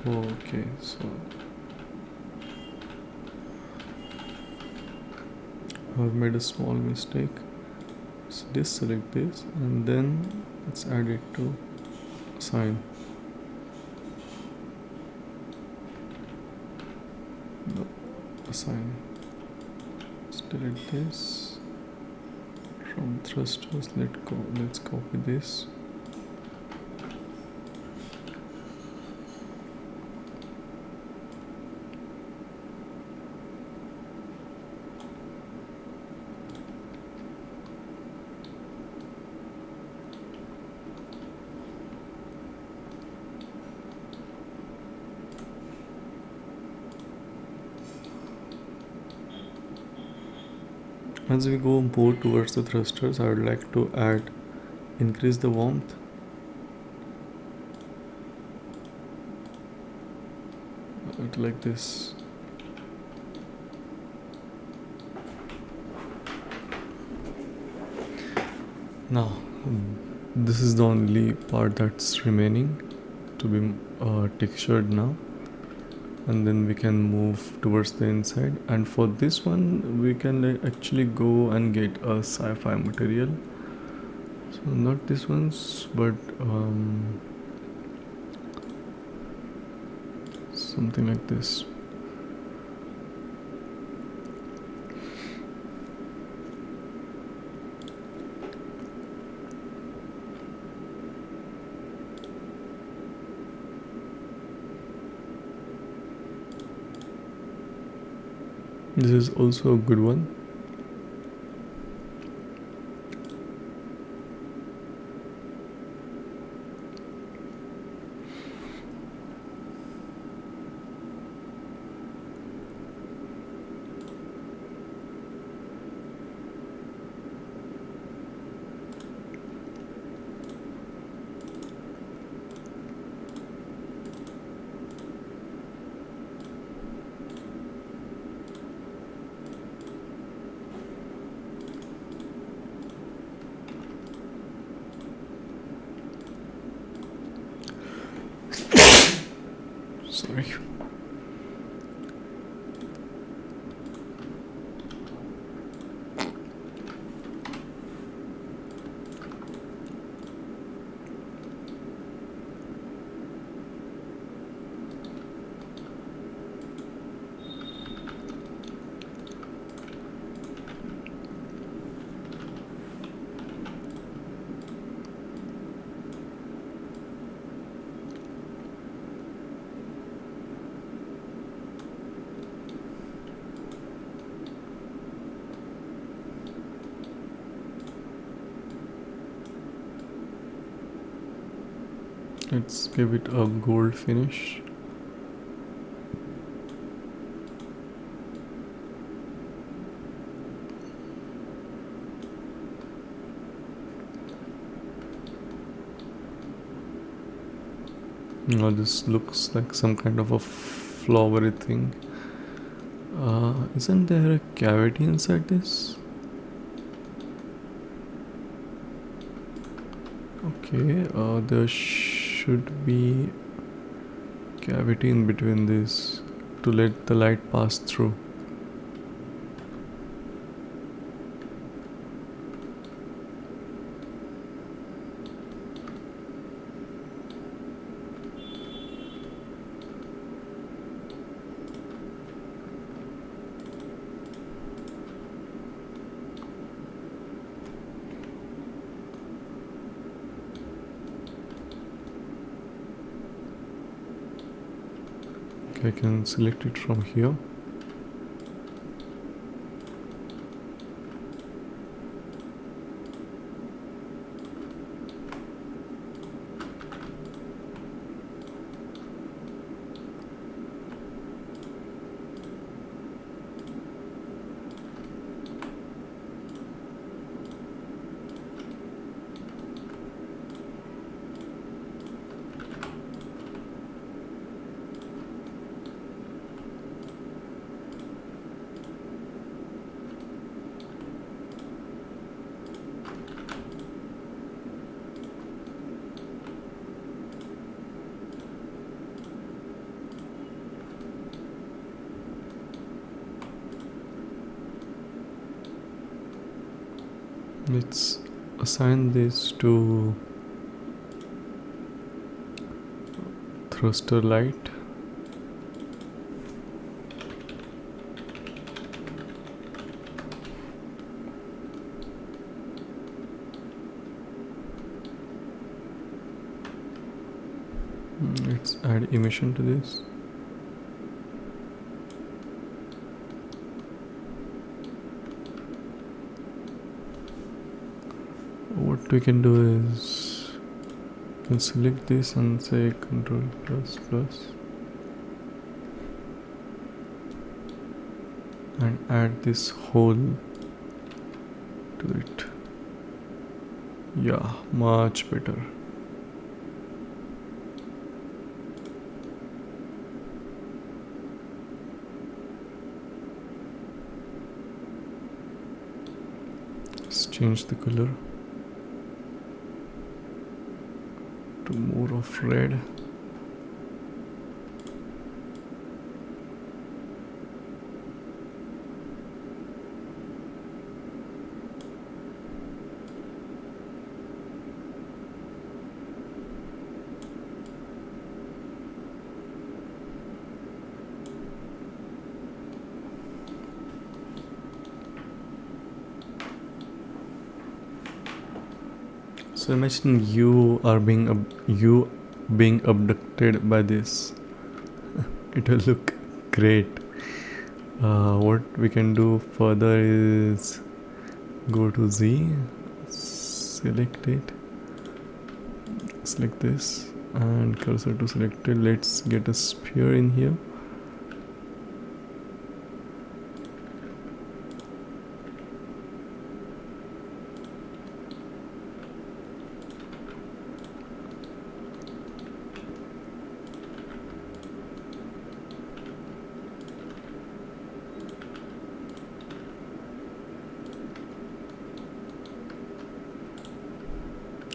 Okay, so I've made a small mistake. So deselect this and then let's add it to sign. No, assign. Delete this. From thrusters, let's copy this. As we go more towards the thrusters, I would like to increase the warmth. Like this. Now, this is the only part that's remaining to be textured now. And then we can move towards the inside, and for this one we can actually go and get a sci-fi material, so not this ones but something like this. This is also a good one. Sorry. Let's give it a gold finish. Now this looks like some kind of a flowery thing. Isn't there a cavity inside this? Okay, there should be cavity in between this to let the light pass through. I can select it from here. Let's assign this to thruster light. Let's add emission to this. What we can do is we can select this and say Control plus plus and add this hole to it. Yeah, much better. Let's change the color to more of red. So imagine you being abducted by this. It will look great. What we can do further is go to Z, select it, select this, and cursor to selected. Let's get a sphere in here.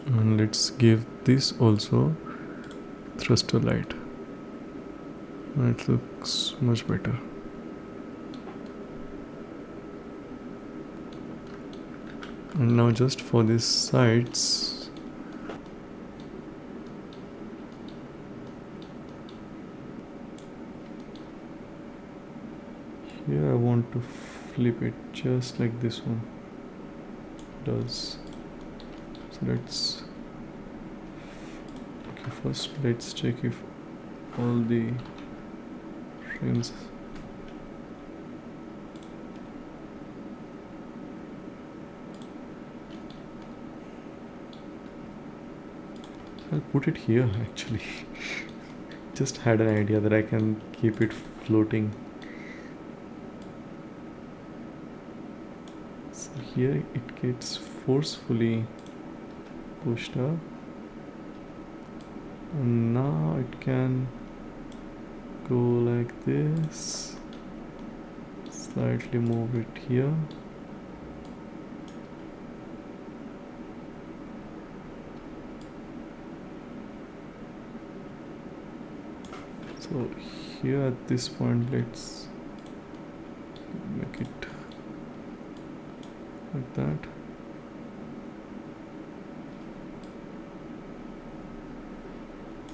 And let's give this also thruster light, and it looks much better. And now just for these sides, here I want to flip it just like this one does. So let's first let's check if all the frames I'll put it here actually. Just had an idea that I can keep it floating. So here it gets forcefully pushed up, and now it can go like this, slightly move it here. So here at this point, let's make it like that.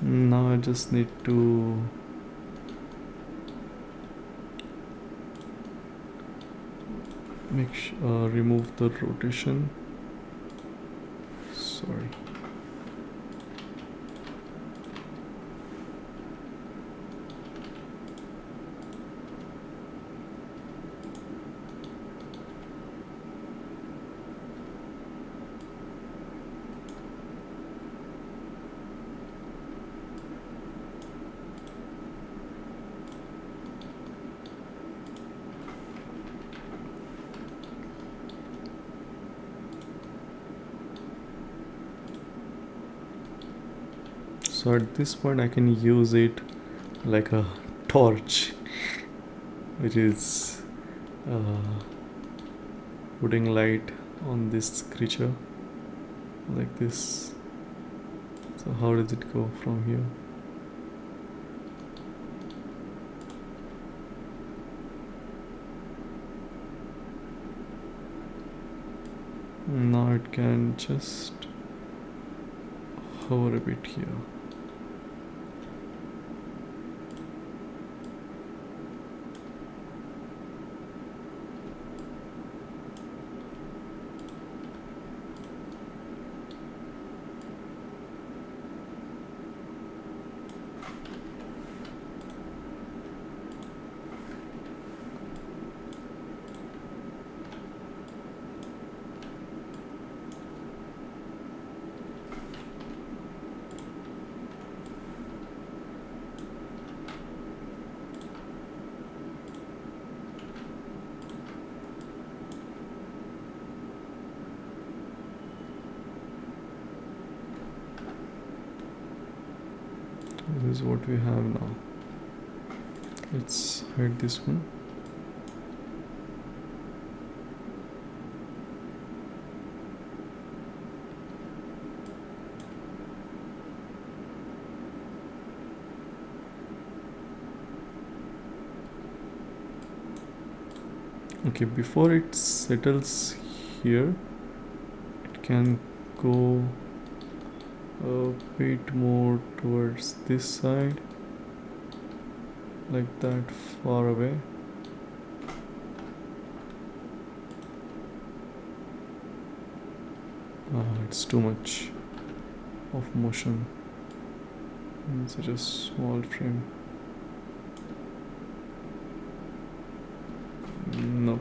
Now I just need to remove the rotation. Sorry. So at this point I can use it like a torch, which is putting light on this creature like this. So how does it go from here? Now it can just hover a bit here. This is what we have now. Let's hide this one. Okay, before it settles here, it can go a bit more towards this side, like that, far away. It's too much of motion in such a small frame. Nope.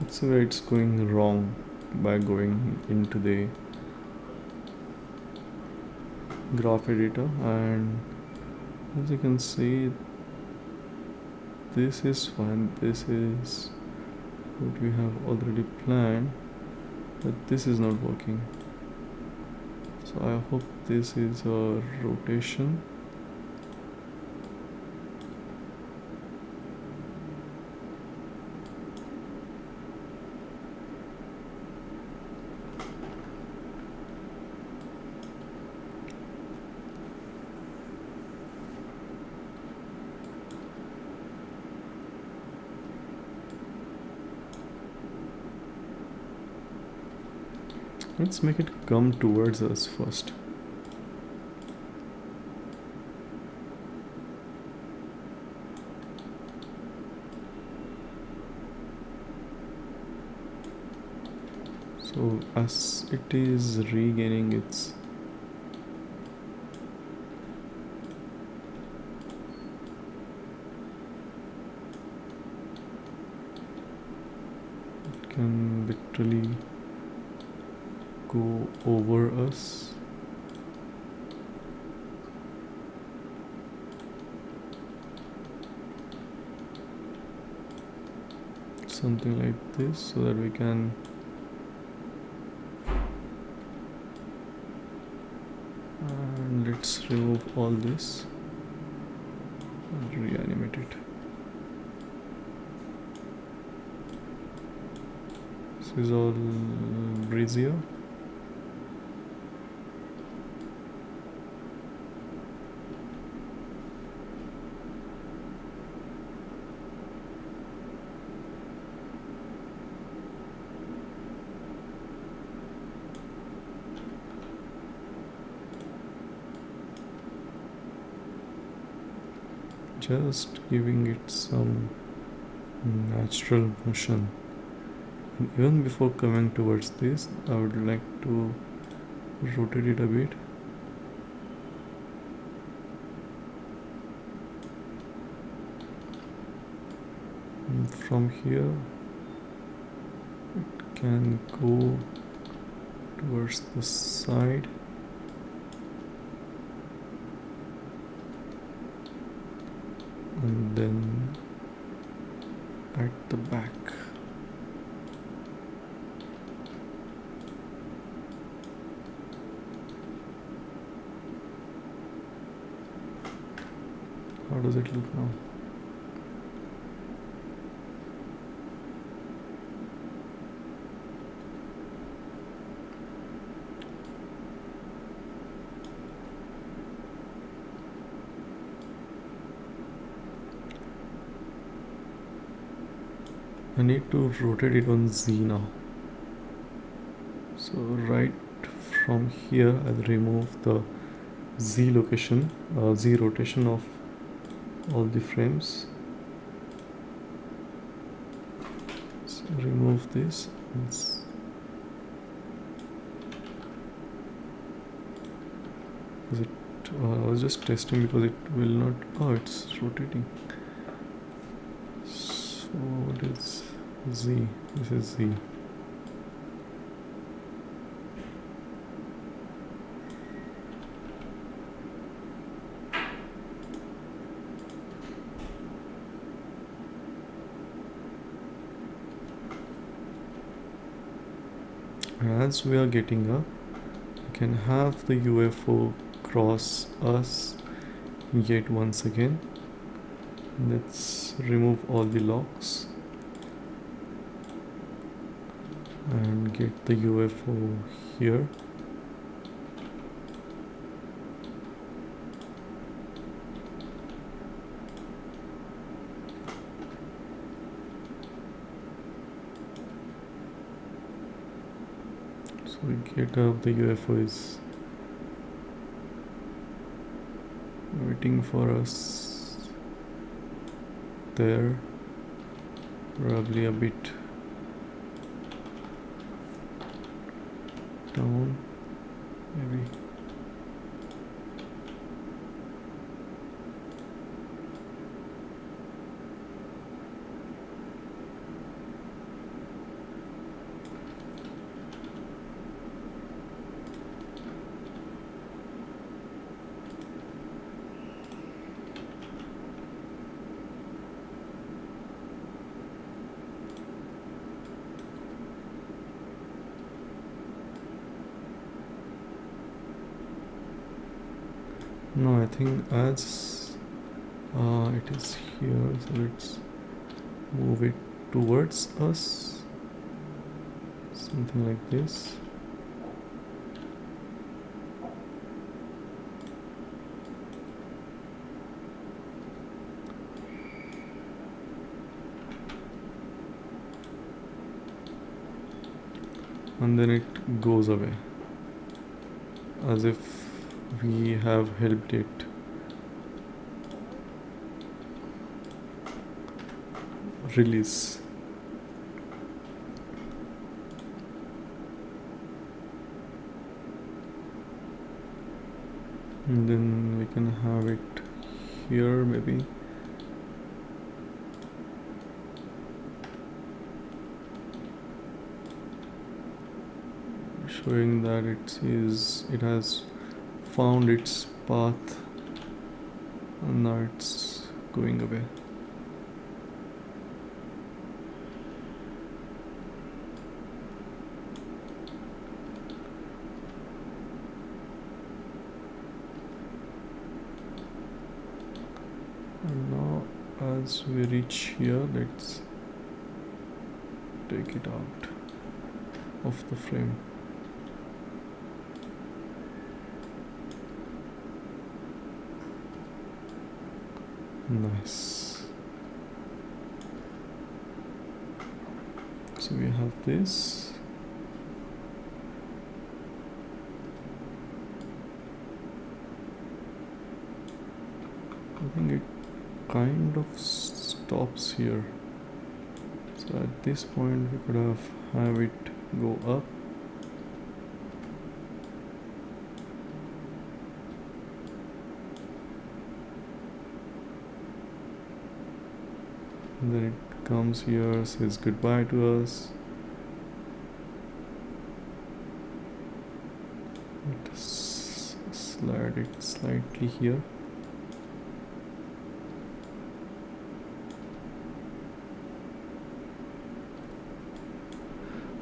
That's where it's going wrong by going into the graph editor, and as you can see, this is fine. This is what we have already planned, but this is not working. So I hope this is a rotation. Let's make it come towards us first. So as it is regaining its it can literally go over us. Something like this, so that we can and let's remove all this and reanimate it. This is all breezier. Just giving it some natural motion. And even before coming towards this, I would like to rotate it a bit. And from here, it can go towards the side. And then at the back. How does it look now? I need to rotate it on Z now. So right from here, I'll remove the Z location, Z rotation of all the frames. remove this. Is it? I was just testing because it will not. Oh, it's rotating. So what is Z? This is Z. As we are getting up, we can have the UFO cross us yet once again. Let's remove all the locks and get the UFO here. So we get up, the UFO is waiting for us there, probably a bit down, maybe. No, I think as it is here, so let's move it towards us, something like this. And then it goes away as if we have helped it. Release. And then we can have it here maybe. Showing that it has found its path and now it's going away. And now as we reach here, let's take it out of the frame. Nice. So we have this. I think it kind of stops here. So at this point we could have it go up. And then it comes here, says goodbye to us. Let's slide it slightly here.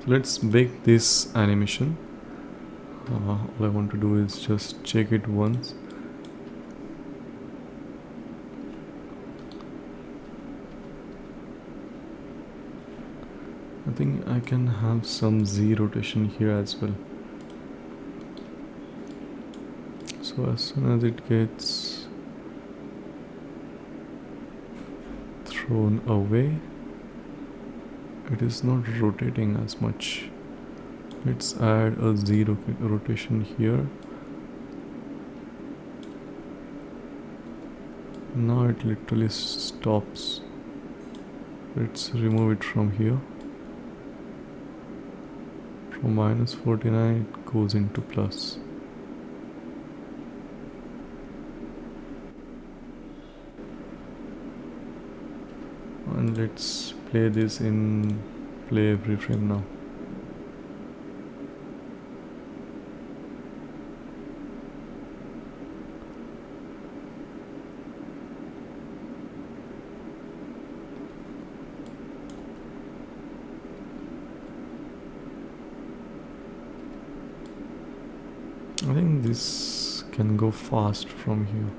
So let's bake this animation. All I want to do is just check it once. I think I can have some Z rotation here as well. So as soon as it gets thrown away, it is not rotating as much. Let's add a Z rotation here. Now it literally stops. Let's remove it from here. From -49 it goes into plus. And let's play this in play every frame now. I think this can go fast from here.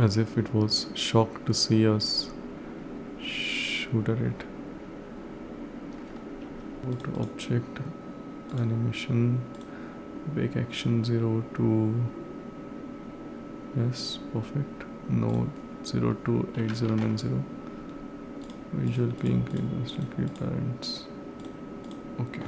As if it was shocked to see us shoot at it. Go to object, animation, bake action 0 to yes, perfect. No 0 to 8090. Visual being restricted parents. Okay.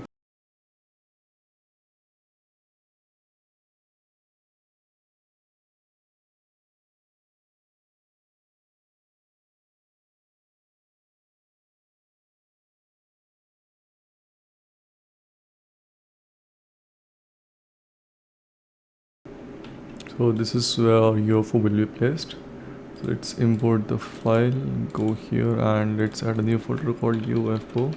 So this is where UFO will be placed. So let's import the file, go here and let's add a new folder called UFO,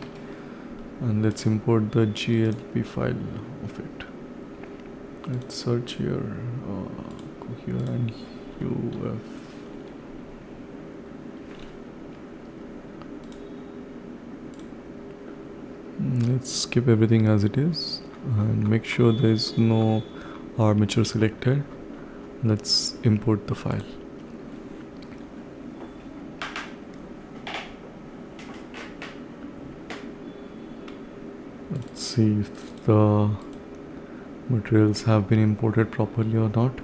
and let's import the GLP file of it. Let's search here, go here and UFO. Let's skip everything as it is and make sure there is no armature selected. Let's import the file. Let's see if the materials have been imported properly or not.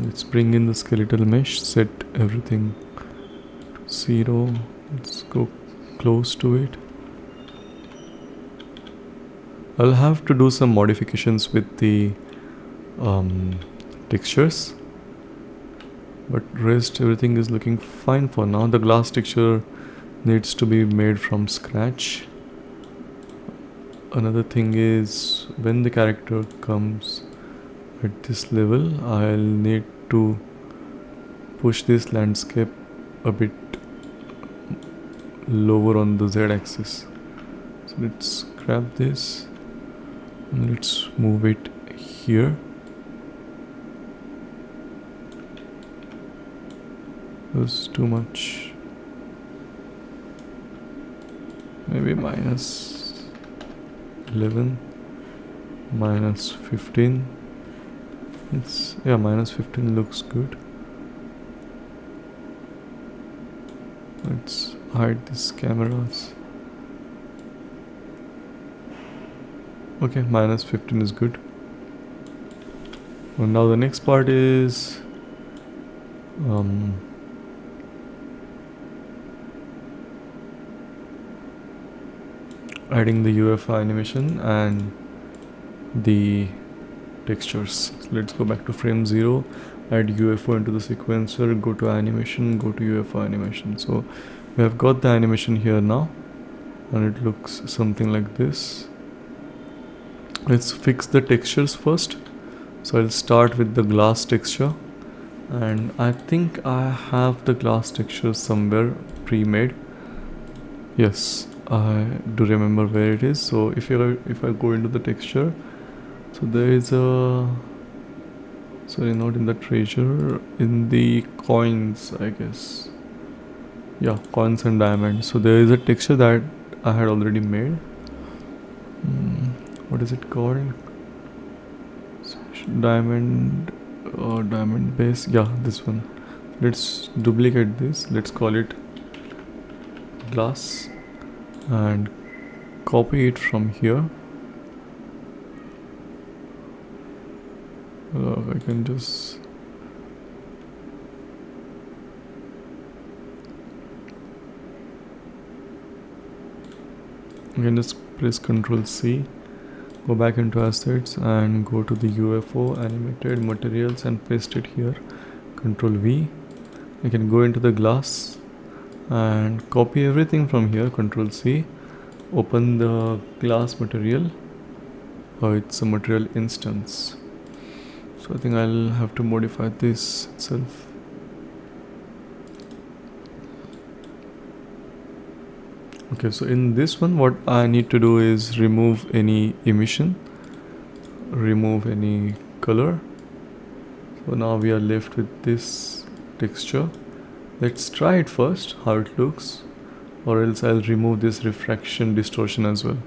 Let's bring in the skeletal mesh, set everything to 0. Let's go close to it. I'll have to do some modifications with the textures, but rest everything is looking fine for now. The glass texture needs to be made from scratch. Another thing is, when the character comes at this level, I'll need to push this landscape a bit lower on the Z axis. So let's grab this and let's move it here. That's too much. Maybe -11, -15. -15 looks good. Let's hide these cameras. Okay, -15 is good. And now the next part is adding the UFO animation and the textures. So let's go back to frame 0, add UFO into the sequencer, go to animation, go to UFO animation. So we have got the animation here now and it looks something like this. Let's fix the textures first. So I'll start with the glass texture, and I think I have the glass texture somewhere pre-made. Yes, I do remember where it is. So if I go into the texture, so there is a, sorry, not in the treasure, in the coins, I guess. Yeah, coins and diamonds. So there is a texture that I had already made. What is it called? Diamond diamond base. Yeah, this one. Let's duplicate this. Let's call it glass and copy it from here. I can just press Ctrl C, go back into assets and go to the UFO animated materials and paste it here. Ctrl V. I can go into the glass and copy everything from here. Ctrl C, open the glass material. It's a material instance, so I think I'll have to modify this itself. Okay, so in this one what I need to do is remove any emission, remove any color. So now we are left with this texture. Let's try it first, how it looks, or else I'll remove this refraction distortion as well.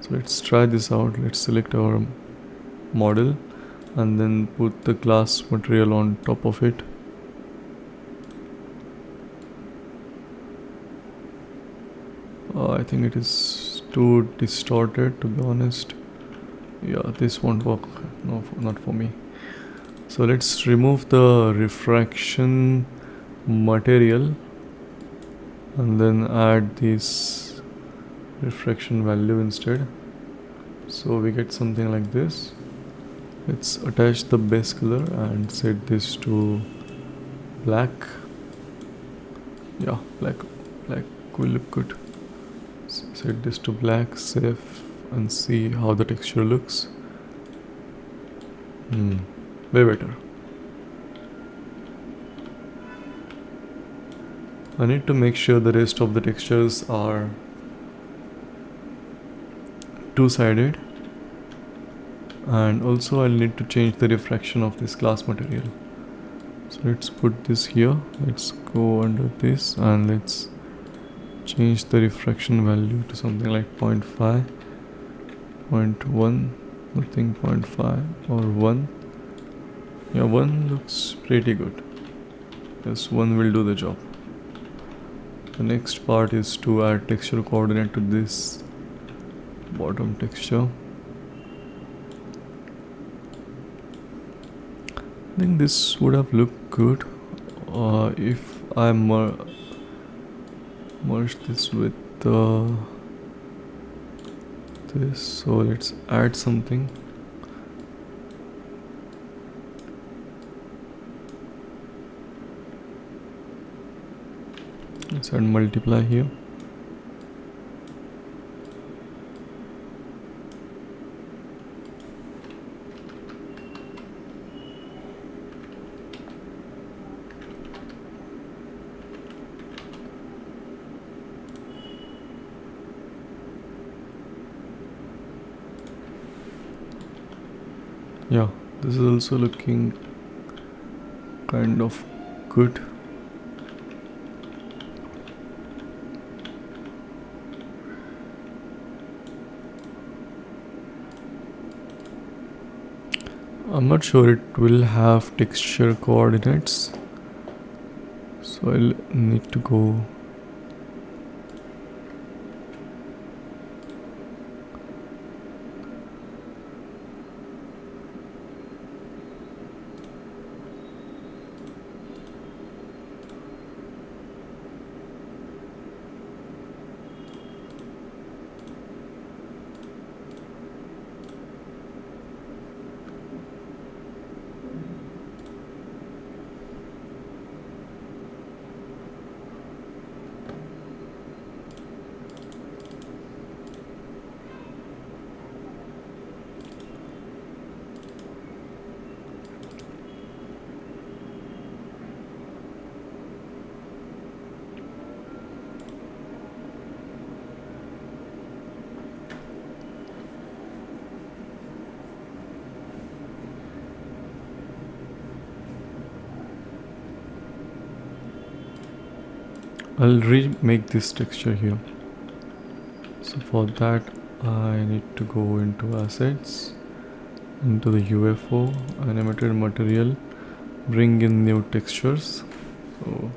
So let's try this out. Let's select our model and then put the glass material on top of it. I think it is too distorted, to be honest. Yeah, this won't work. No, not for me. So let's remove the refraction material and then add this refraction value instead. So we get something like this. Let's attach the base color and set this to black. Yeah, black will look good. Set this to black, save, and see how the texture looks. Way better. I need to make sure the rest of the textures are two-sided, and also I'll need to change the refraction of this glass material. So let's put this here. Let's go under this and let's change the refraction value to something like 0.5, 0.1, nothing, 0.5 or 1. Yeah, 1 looks pretty good. Yes, 1 will do the job. The next part is to add texture coordinate to this bottom texture. I think this would have looked good if I merge this with this. So let's add something. Let's add multiply here. Yeah, this is also looking kind of good. I'm not sure it will have texture coordinates, so I'll need to go I'll remake this texture here. So for that I need to go into assets, into the UFO, animated material, bring in new textures. So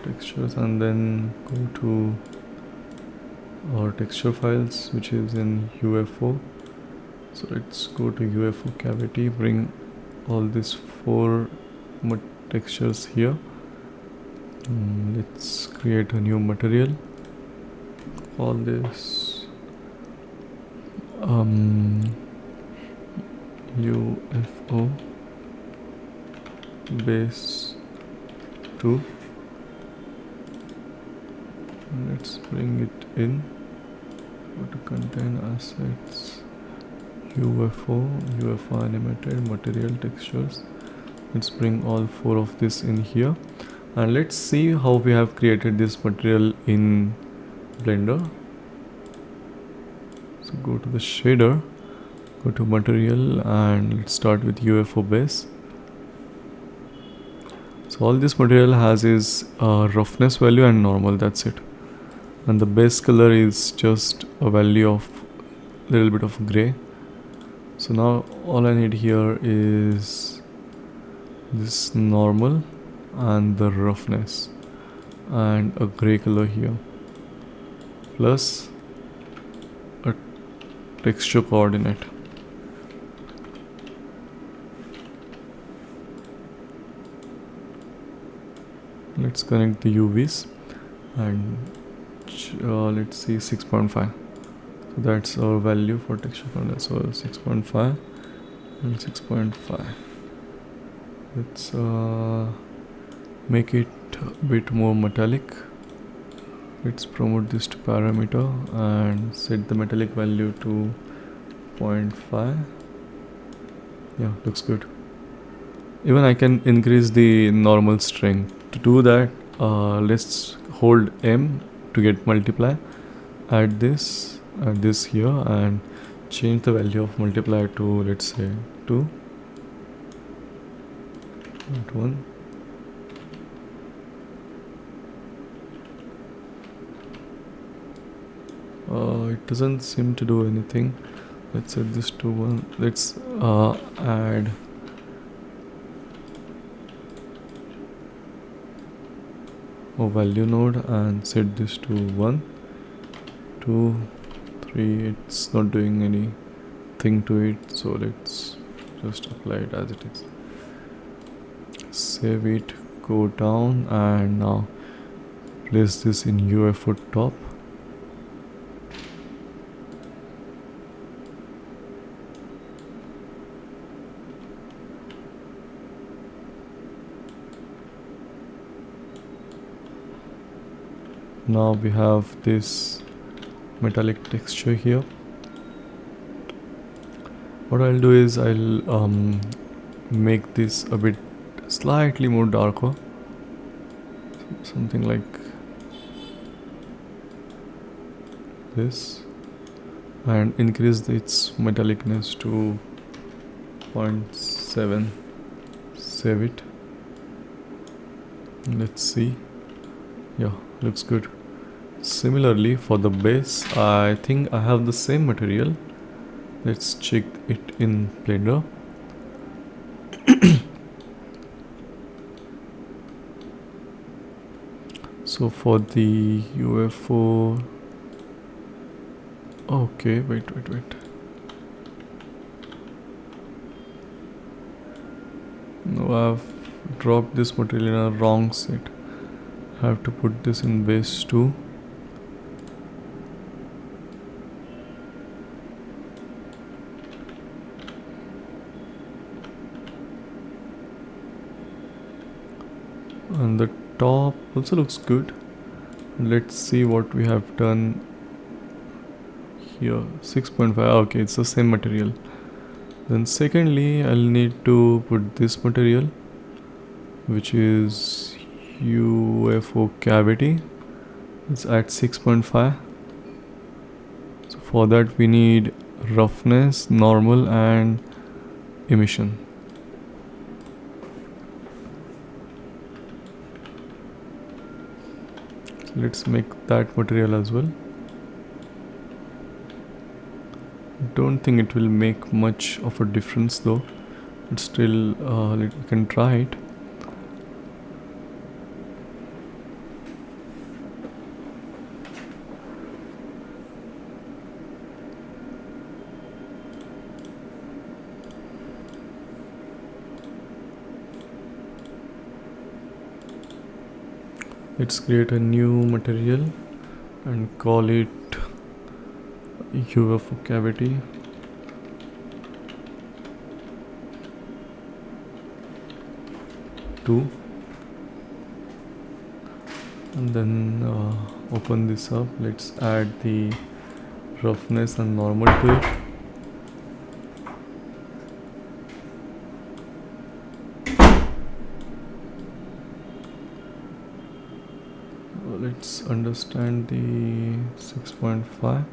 textures, and then go to our texture files, which is in UFO. So let's go to UFO cavity, bring all these four textures here. Let's create a new material. Call this UFO base 2. Let's bring it in. Go to contain assets, UFO animated material textures. Let's bring all four of this in here, and let's see how we have created this material in Blender. So go to the shader, go to material, and let's start with UFO base. So all this material has is roughness value and normal, that's it. And the base color is just a value of little bit of gray. So now all I need here is this normal and the roughness and a gray color here, plus a texture coordinate. Let's connect the UVs and let's see 6.5. So that's our value for texture coordinate. So 6.5 and 6.5. Let's make it a bit more metallic. Let's promote this to parameter and set the metallic value to 0.5. Yeah, looks good. Even I can increase the normal strength. To do that, let's hold M to get multiply. Add this here and change the value of multiply to, let's say, 2.1. It doesn't seem to do anything. Let's set this to 1. Let's add a value node and set this to 1, 2, 3. It's not doing anything to it, so let's just apply it as it is. Save it, go down, and now place this in UFO top. Now we have this metallic texture here. What I'll do is I'll make this a bit slightly more darker, something like this, and increase its metallicness to 0.7. Save it. Let's see. Yeah, looks good. Similarly for the base, I think I have the same material. Let's check it in Blender. So for the UFO, okay, wait. No, I've dropped this material in a wrong set. I have to put this in base 2. And the top also looks good. Let's see what we have done here. 6.5. Okay, it's the same material. Then secondly, I'll need to put this material, which is UFO cavity. It's at 6.5. So for that we need roughness, normal, and emission. let's make that material as well. Don't think it will make much of a difference though, but still we can try it. Let's create a new material and call it UFO cavity. And then open this up. Let's add the roughness and normal to it. Let's understand the 6.5.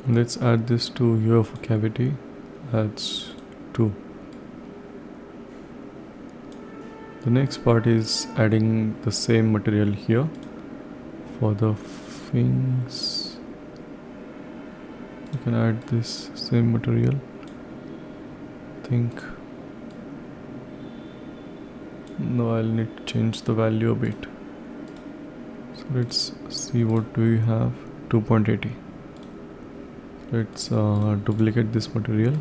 Let's add this to UFO cavity. That's 2. The next part is adding the same material here for the fins. You can add this same material. No, I'll need to change the value a bit. So let's see, what do we have? 2.80. Let's duplicate this material.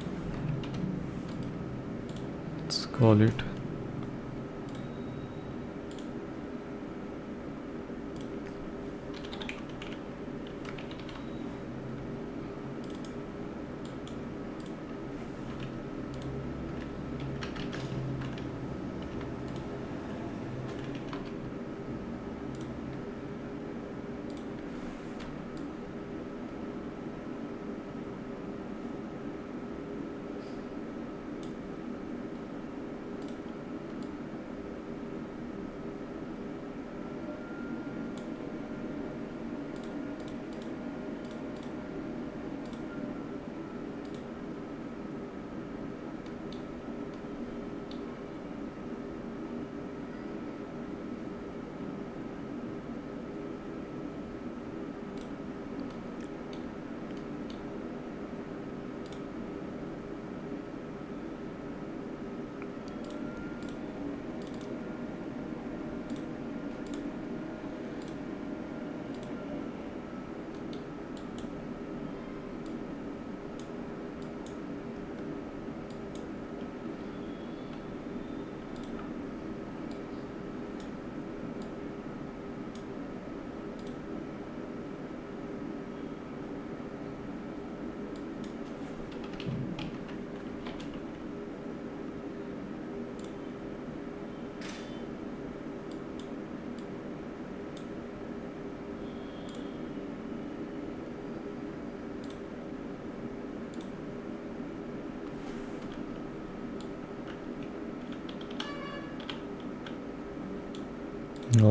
Let's call it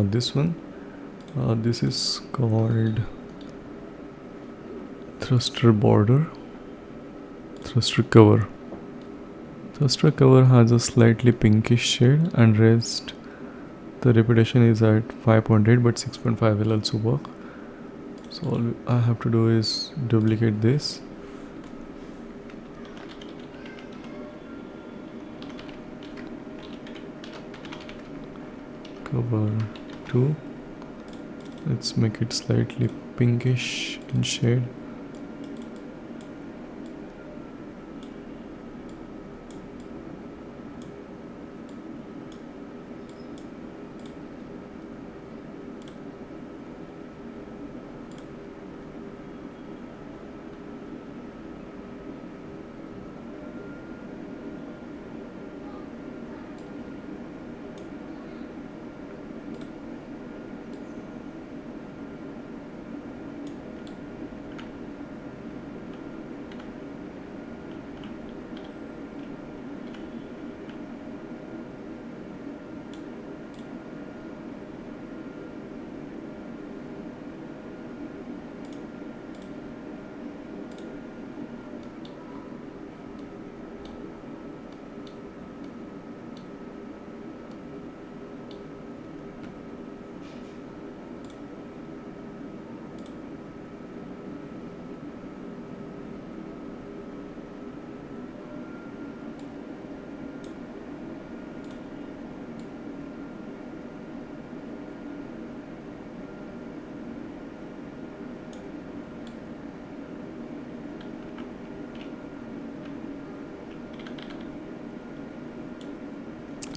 this one. This is called thruster border, thruster cover. Thruster cover has a slightly pinkish shade, and rest the repetition is at 5.8, but 6.5 will also work. So all I have to do is duplicate this. Cover 2. Let's make it slightly pinkish in shade.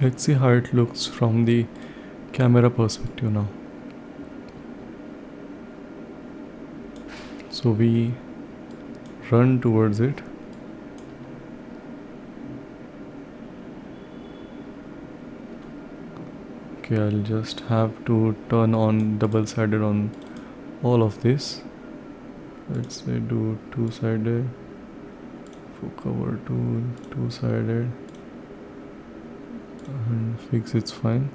Let's see how it looks from the camera perspective now. So we run towards it. Okay, I'll just have to turn on double-sided on all of this. Let's say do two-sided, for cover tool, two-sided, and fix it's fine.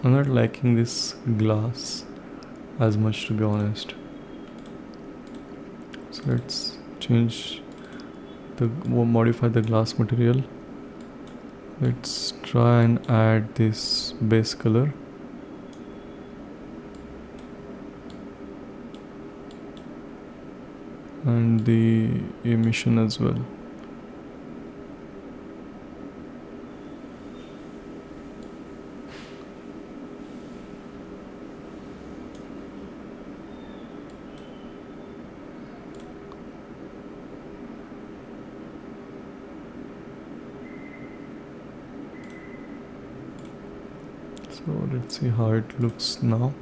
I'm not liking this glass as much, to be honest. So let's modify the glass material. Let's try and add this base color. And the emission as well. So let's see how it looks now.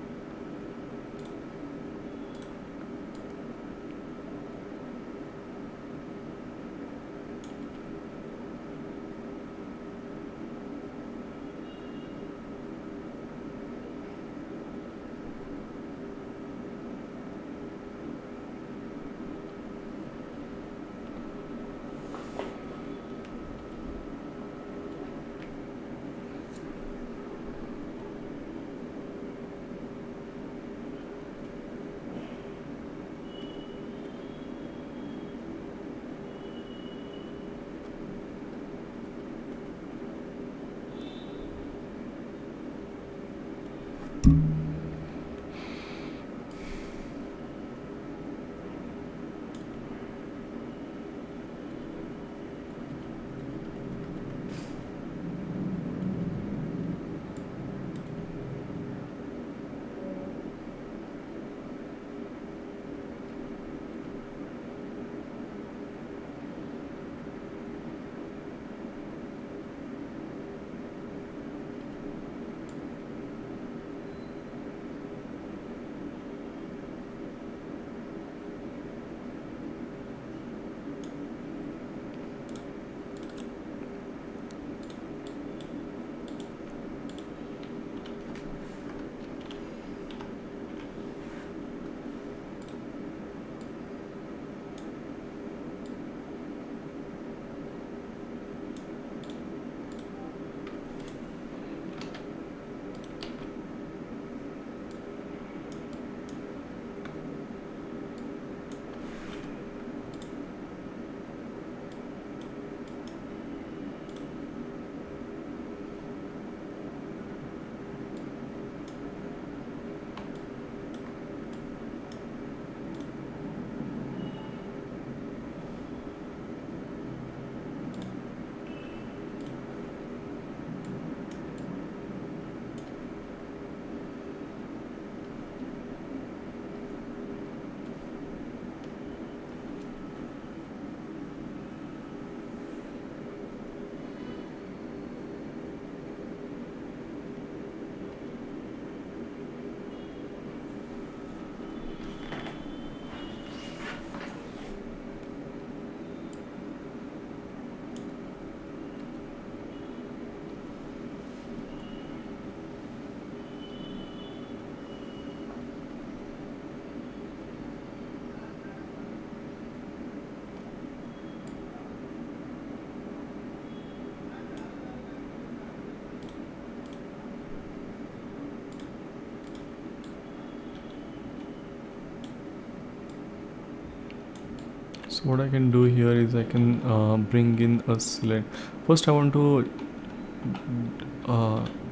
So what I can do here is I can bring in a sled. First I want to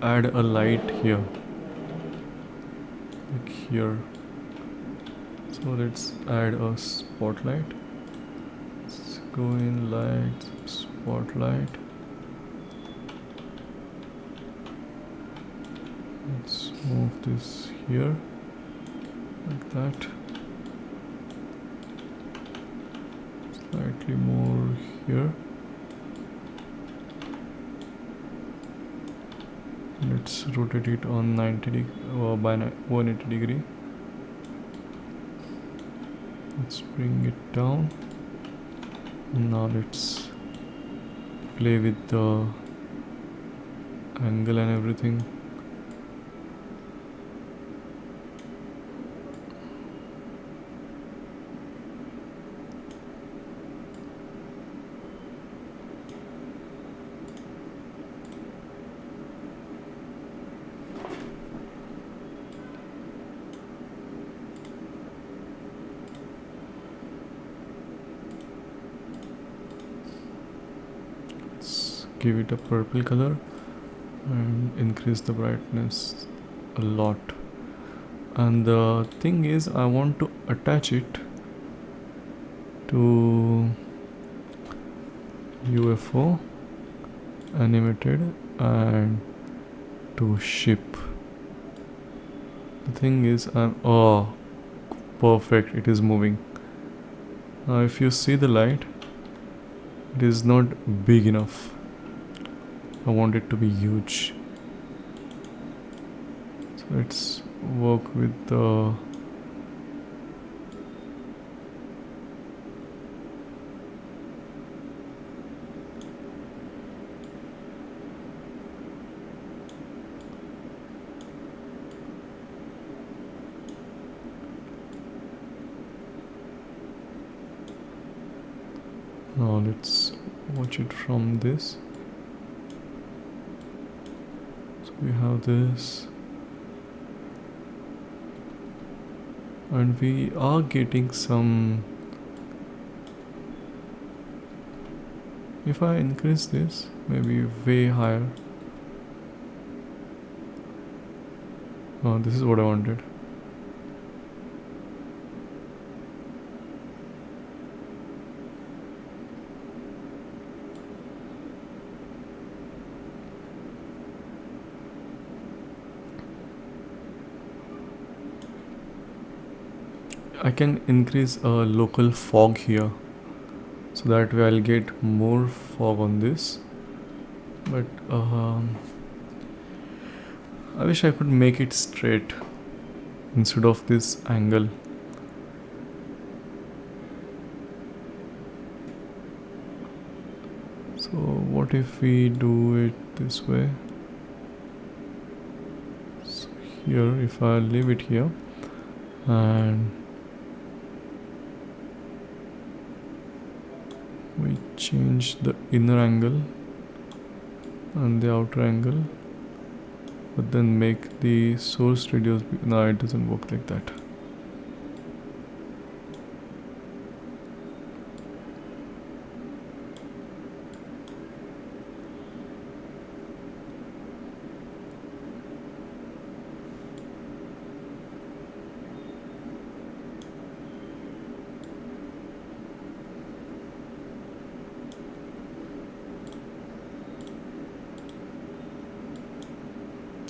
add a light here, like here. So let's add a spotlight. Let's go in light, spotlight. Let's move this here, like that. Slightly more here. Let's rotate it on 90 by 180 degree. Let's bring it down. Now let's play with the angle and everything. Give it a purple color and increase the brightness a lot. And the thing is, I want to attach it to UFO, animated, and to ship. The thing is, oh, perfect, it is moving. Now if you see the light, it is not big enough. I want it to be huge. So let's work with the now let's watch it from this. We have this, and we are getting some. If I increase this, maybe way higher. Oh, this is what I wanted. I can increase a local fog here, so that way I'll get more fog on this. But I wish I could make it straight instead of this angle. So what if we do it this way? So here, if I leave it here and we change the inner angle and the outer angle, but then make the source radius no, it doesn't work like that.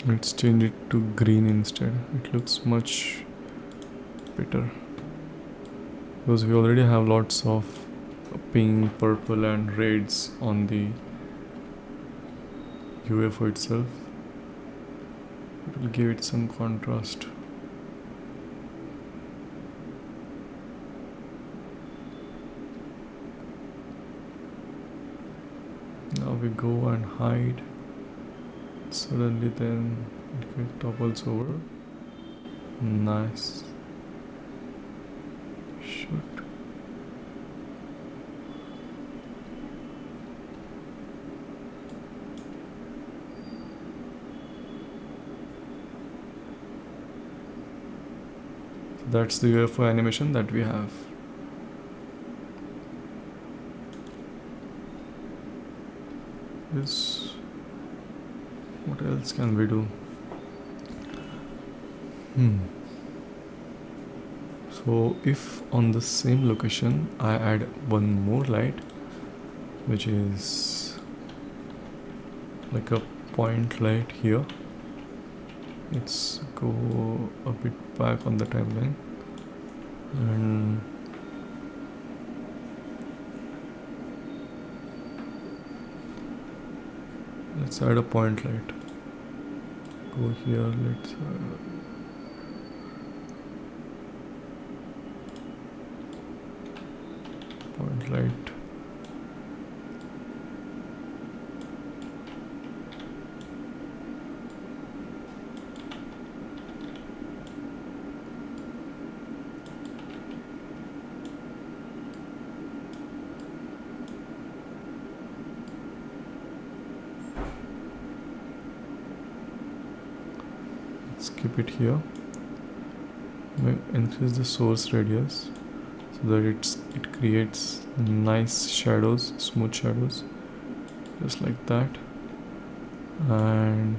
Let's change it to green instead. It looks much better because we already have lots of pink, purple and reds on the UFO itself. It will give it some contrast. Now we go and hide. Suddenly then it topples over. Nice. Shoot. That's the UFO animation that we have. is, what else can we do? So if on the same location I add one more light, which is like a point light here, let's go a bit back on the timeline and let's add a point light. Go here, let's point light. Let's keep it here. Increase the source radius so that it creates nice shadows, smooth shadows, just like that, and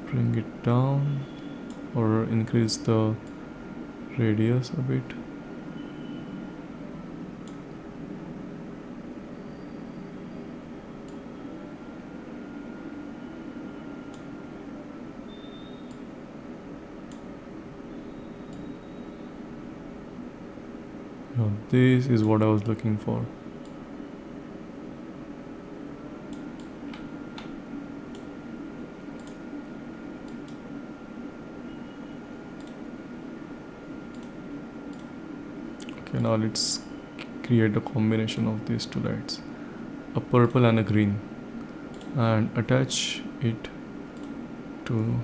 bring it down or increase the radius a bit. Now this is what I was looking for. Okay, now let's create a combination of these two lights, a purple and a green, and attach it to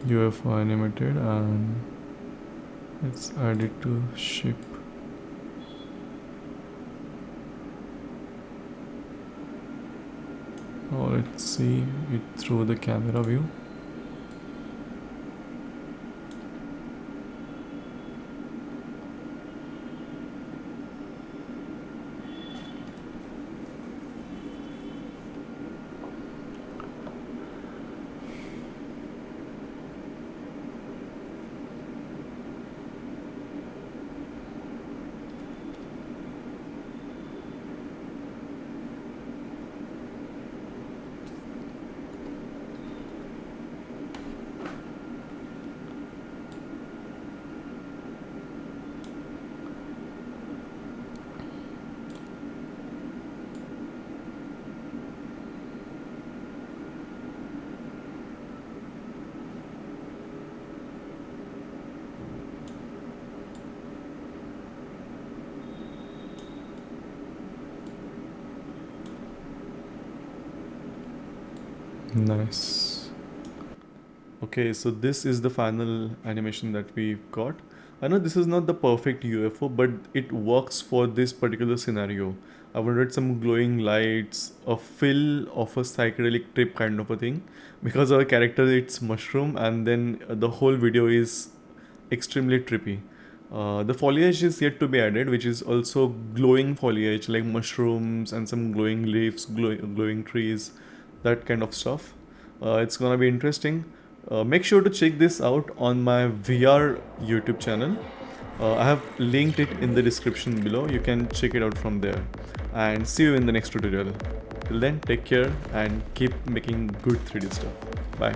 UFO animated, and let's add it to ship. Now let's see it through the camera view. Nice. Okay, so this is the final animation that we've got. I know this is not the perfect UFO, but it works for this particular scenario. I wanted some glowing lights, a fill of a psychedelic trip kind of a thing, because our character it's mushroom, and then the whole video is extremely trippy. The foliage is yet to be added, which is also glowing foliage like mushrooms and some glowing leaves, glowing trees, that kind of stuff. It's gonna be interesting. Make sure to check this out on my VR YouTube channel. I have linked it in the description below. You can check it out from there. And see you in the next tutorial. Till then, take care and keep making good 3D stuff. Bye.